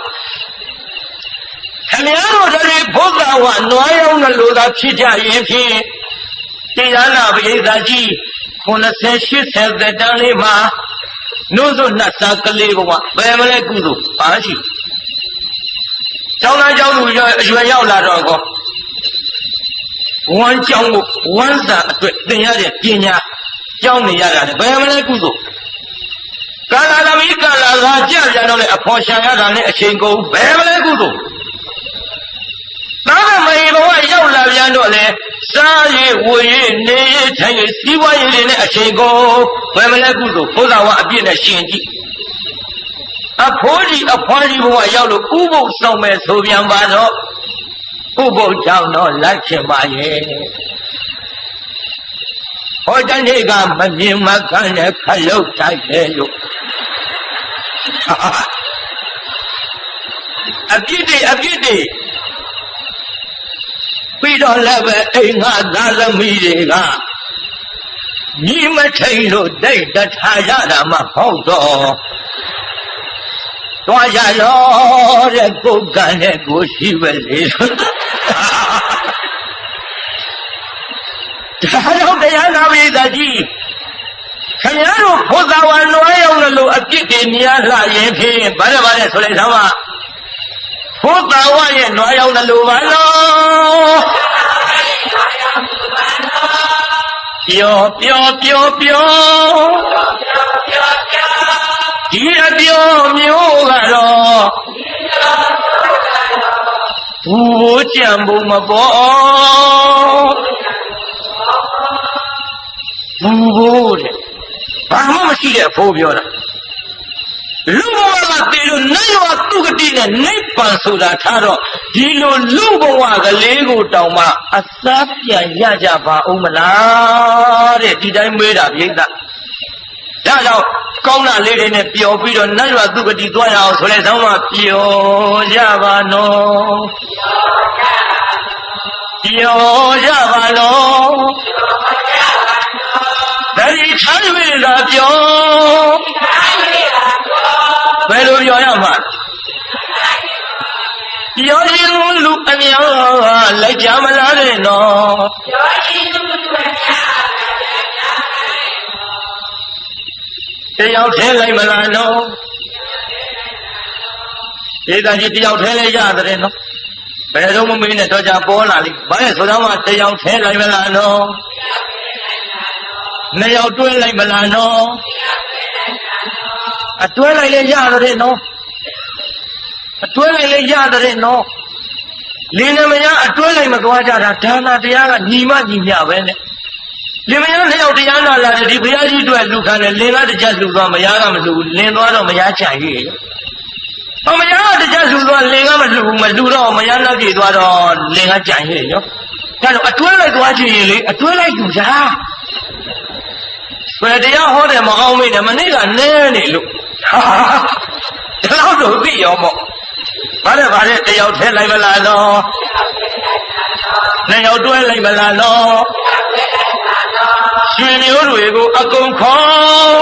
Speaker 2: ခင်ဗျားတို့တွေဘုရားဝနွားရောင်းလို့သာဖြစ်ကြရင်ဖြင့်တရားနာပရိသတ်ကြီး90 80တန်းလေးမှာနို့ဆိုနှတ်စားကလေးဘဝဘယ်မလဲကုသိုလ်ပါရှိကျောင်းသားကျောင်းသူအရွယ်ရောက်လာတော့ကောဝမ်းကျောင်းကိုဝမ်းစာအတွက်သင်ရတဲ့ပညာကျောင်းနေရတာလေဘယ်မလဲကုသိုလ်ကာလာသမီးကာလာသာကြပြန်တော့လေအဖော်ရှာရတာနဲ့အချိန်ကုန်ဘယ်မလဲကုသိုလ်သားကမေဘဝရောက်လာပြန်တော့လေစားရည်ဝရည်နေရည်ထိုင်ရည်စီးပွားရေးတွေနဲ့အချိန်ကုန်ဘယ်မလဲကုသိုလ်ဘုရားဝအပြည့်နဲ့ရှင်ကြည့်အဖိုးကြီးအဖွားကြီးဘဝရောက်လို့ဥပုပ်ဆောင်မဲ့ဆိုပြန်ပါတော့ဥပုပ်ကြောင့်တော့လိုက်ချင်ပါရဲ့ဟောတန်တွေကမမြင်မခံနဲ့ခလုတ်တိုက်တယ်လို့အပြစ်တွေပြီးတော့လည်းပဲအိမ်ငါသားသမီးတွေကညီမထိန်လို့တိတ်တထားရတာမှဟုတ်တော့သွားရရောတဲ့ကိုယ်ကနဲ့ကိုရှိပဲလေဒါတော့တရားနာပိသကြီးခင်ဗျားတို့ဘုရားဝါနွားရောက်လို့အပြစ်တွေများလာရင်ဖြင့်ဗါတယ်ဆိုလိုက်သမ်းပါဘုရားဝါရဲ့နွားရောက်လို့ပါနော်ပြောဒီအပြောမျိုးကတော့ဘူးကြံဖို့မပေါ်ဘူးတဲ့ဘာမှမရှိတဲ့အဖိုးပြောတာလူဘဝကတည်လို့နေရသူကတိနဲ့နိဗ္ဗာန်ဆိုတာထားတော့ဒီလိုလူဘဝကလေးကိုတောင်မှအစားပြန်ရကြပါဦးမလားတဲ့ဒီတိုင်းမေးတာပြိဿဒါကြောင့်ကောင်းတာလေးတွေနဲ့ပျော်ပြီးတော့နတ်ရွာသူကတိသွားရအောင်ဆိုလဲသောမှပျော်ကြပါနော်ပျော်ကြပါနော်ဒါဒီချမ်းမြေလာပျော်ဘယ်လိုပြောရမှာပြောရင်လူအများလိုက်ကြမလားတဲ့နော်ပြောရင်လူအများတယောက်ထဲလိုက်မလားနော်ဒေသကြီးတယောက်ထဲလိုက်ရတယ်နော်ဘယ်တော့မှမင်းနဲ့တော့ကြပေါ်လာလိမ့်ဘာလဲဆိုတော့မှတယောက်ထဲလိုက်မလားနော်နှစ်ယောက်တွဲလိုက်မလားနော်အတွဲလိုက်လေရတယ်နော်အတွဲလိုက်လေရတယ်နော်လင်းနေမရအတွဲလိုက်မသွားကြတာဒါနာတရားကညီမညီမျှပဲနဲ့
Speaker 1: လင်မယားနှစ်ယောက်တရားနာလာတယ်ဒီဘုရားကြီးအတွက်လူခံတယ်လင်ကတကြလှူသွားမယားကမလှူလင်သွားတော့မယားချန်ရွေ့ရောမယားကတကြလှူသွားလင်ကမလှူတော့မယားနောက်ပြေသွားတော့လင်ကကြံရွေ့ရောဒါတော့အတွဲလိုက်သွားချင်ရင်လေအတွဲလိုက်လူကြဘယ်တရားဟောတယ်မအောင်မေးနဲ့မနေ့ကနဲနေလို့ဒီလောက်တော့သိရောမို့ဘာလဲတယောက်ထဲလိုက်မလားတော့နှစ်ယောက်တွဲလိုက်မလားတော့ရွှေမျိုးတွေကိုအကုန်ခေါ်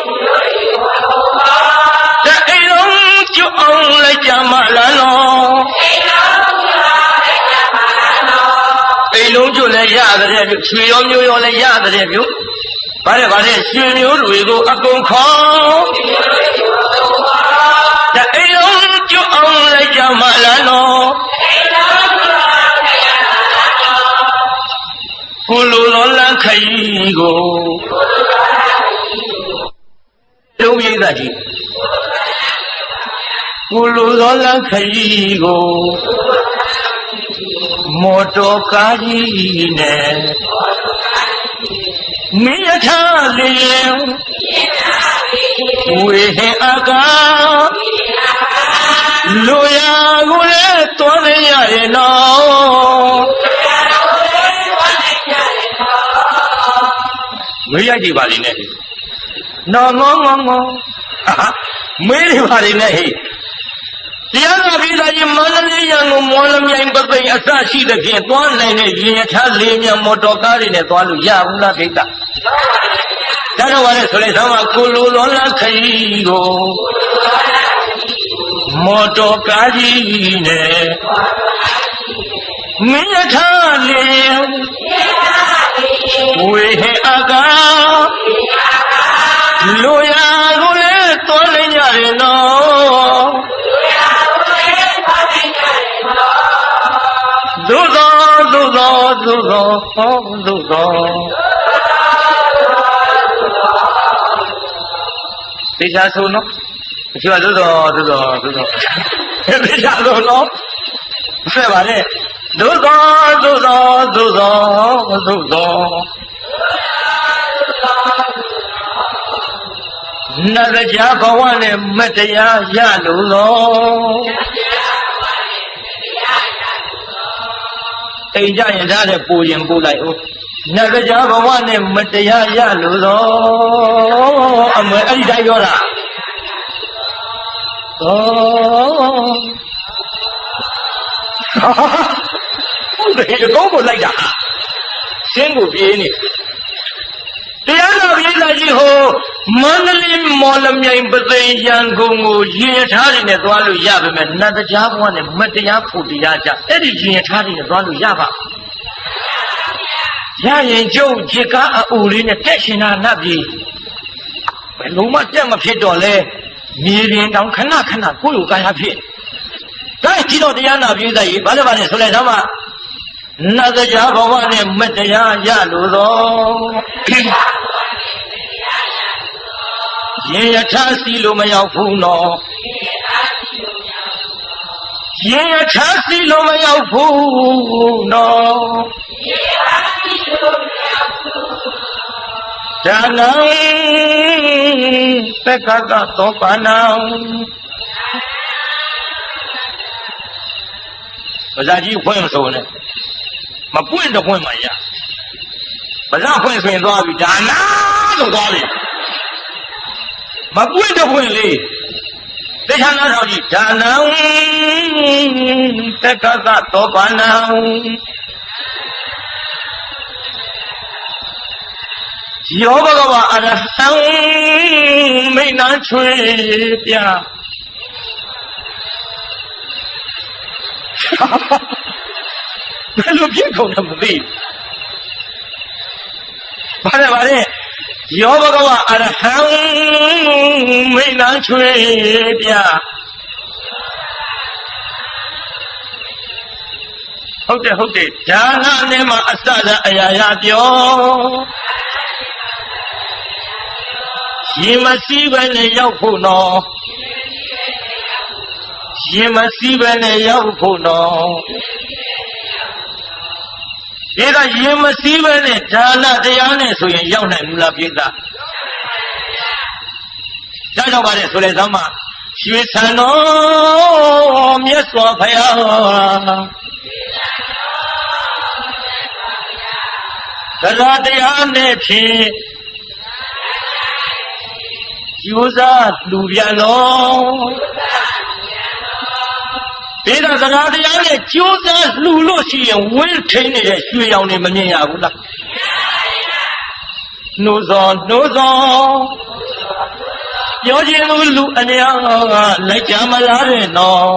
Speaker 1: တဲ့အိမ်လုံးကျွအောင်လိုက်ကြမလားနော်အိမ်လုံးကျွလည်းရတဲ့ရွှေရောမျိုးရောလည်းရတဲ့မျိုးဘာလဲရွှေမျိုးတွေကိုအကုန်ခေါ်တဲ့အိမ်လုံးကျွအောင်လိုက်ကြမလားနော်ကိုလိုတော်လန်းခရီးကိုတုံးရိပ်သာကြီးကိုလိုတော်လန်းခရီးကိုမော်တော်ကားကြီးနဲ့မင်းရထားလျင်ဝေဟင်အကားလူရကိုလည်းတွန်းနေရရဲ့နော်မေးရိုက်ကြည့်ပါလိမ့်နဲ့နော်ငေါမေးနေပါလိမ့်နဲ့ဟိတရားနာပြည်သားကြီးမန္တလေးရန်ကုန်မော်လမြိုင်ပသိမ်အစရှိတဲ့ဖြင့်သွားနိုင်တဲ့ရင်ရထားလေးမြမော်တော်ကားတွေနဲ့သွားလို့ရဘူးလားဒိဋ္ဌဒါတော့ပါလေဆိုလိုက်တော့ကိုလိုတော်လန်းခရီးကိုမော်တော်ကားကြီးနဲ့မင်းရထားလေးဝေဟင်အကားလူရကိုလည်းတွန်းနေကြတယ်နော်သို့သောသိချာဆုံးနော်အချို့ကသို့သောသိချာဆုံးနော်ဆက်ပါနဲ့သို့သောနတ်ကြာဘဝနဲ့မတရားရလို့လောအိမ်ကြရင်ထားတဲ့ပူရင်ပူလိုက်ဦးနတ်ကြာဘဝနဲ့မတရားရလို့လောအမေအဲ့ဒီတိုင်းပြောတာဟုတ်တယ်အကောင်းကိုလိုက်တာရှင်းကိုပြေးနေတရားနာပြည်သားကြီးဟိုမန္တလေးမော်လမြိုင်ပသိမ်ရန်ကုန်ကိုရင်ထားတွေနဲ့သွားလို့ရပါမယ်နတ်တရားဘဝနဲ့မတရားဖို့တရားကြအဲ့ဒီရင်ထားတွေနဲ့သွားလို့ရပါရရင်ကျုပ်จิตကားအူလေးနဲ့တက်ရှင်တာနတ်ပြည်ဘယ်လုံးမတက်မဖြစ်တော့လဲမြေပြင်တောင်ခဏကိုယ့်လိုကာယဖြစ်ဒါကြည့်တော့တရားနာပြည်သားကြီးဘာလဲဆိုလိုက်တော့မှနတ်တရားဘဝနဲ့မတရားရလို့တော့ရင်ရထားစီလို့မရောက်ဘူးနော်ရင်ရထားစီလို့မရောက်ဘူးနော်ဒါနံသက္ကတောပါဏံပဇာကြီးဖွင့်မဆိုနဲ့မပွင့်တော့ပွင့်မှရပဇာဖွင့်ဆိုရင်သွားပြီဒါနာလို့သွားပြီမပွင့်တော့ပွင့်လေသေချာနာထောင်ကြည့်ဒါနံသက္ကတောပါဏံယောဘဂဝါအရဟံမိဏချွေပြဘယ်လိုဖြစ်ကုန်တယ်မသိဘာလဲယောဘဂဝါအရဟံမိဏချွေပြဟုတ်တယ်ဒါနနဲ့မှအစစအရာရာပြောရင်မစည်းပဲနဲ့ရောက်ဖို့နော်ရင်မစည်းပဲနဲ့ရောက်ဖို့နော် ဒီကရင်မစည်းပဲနဲ့ဒါနတရားနဲ့ဆိုရင်ရောက်နိုင်ဘူးလားပြိဿဒါကြောင့်ပါလေဆိုလေသမ်းမရွှေဆံတော်မြတ်စွာဘုရားတရားတရားနဲ့ဖြင့်ယူစားလူပြန်တော်ဒီကတရားတရားနဲ့ကျိုးစားလှူလို့ရှိရင်ဝင်းထိန်နေတဲ့ရွှေရောင်တွေမမြင်ရဘူးလားနှိုးစောပြောခြင်းလူအများကလိုက်ကြမလားတဲ့နော်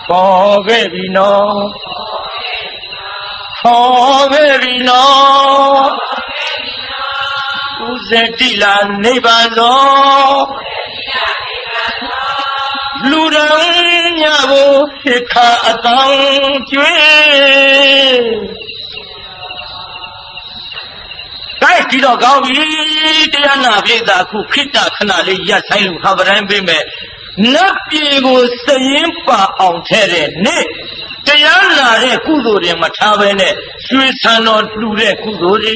Speaker 1: ခေါ်ခဲ့ပြီနော်ဦးဇတိလာနိဗ္ဗာန်တော်လူတော်ညကိုဟိခါအတောင်ကျွေးတိုက်ဒီတော့ကောင်းပြီတရားနာပြိဿအခုခိတ္တခဏလေးရပ်ဆိုင်လို့ဟာပတိုင်းပေးမယ်နတ်ပြည်ကိုစရင်ပါအောင်ထဲတဲ့နေ့တရားနာတဲ့ကုသိုလ်တွေမထားဘဲနဲ့ရွှေဆံတော်လှူတဲ့ကုသိုလ်တွေ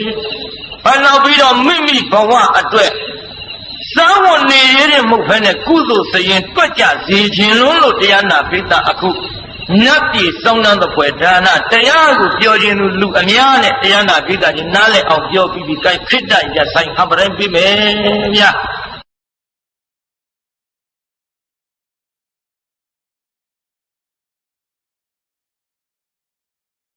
Speaker 1: ဘာနောက်ပြီးတော့မိမိဘဝအတွက်သာဝနေရတဲ့မဟုတ်ဘဲနဲ့ကုသိုလ်စရင်တွက်ကြစေခြင်းလို့တရားနာပိဋကအခုနတ်ပြည်စောင်းတန်းတဲ့ဖွယ်ဒါနတရားကိုပြောခြင်းလူအများနဲ့တရားနာပိဋကကြီးနားလည်အောင်ပြောပြီးကြိုက်ခိတ္တရဆိုင်ဟာပတိုင်းပြီးမယ်ဗျာ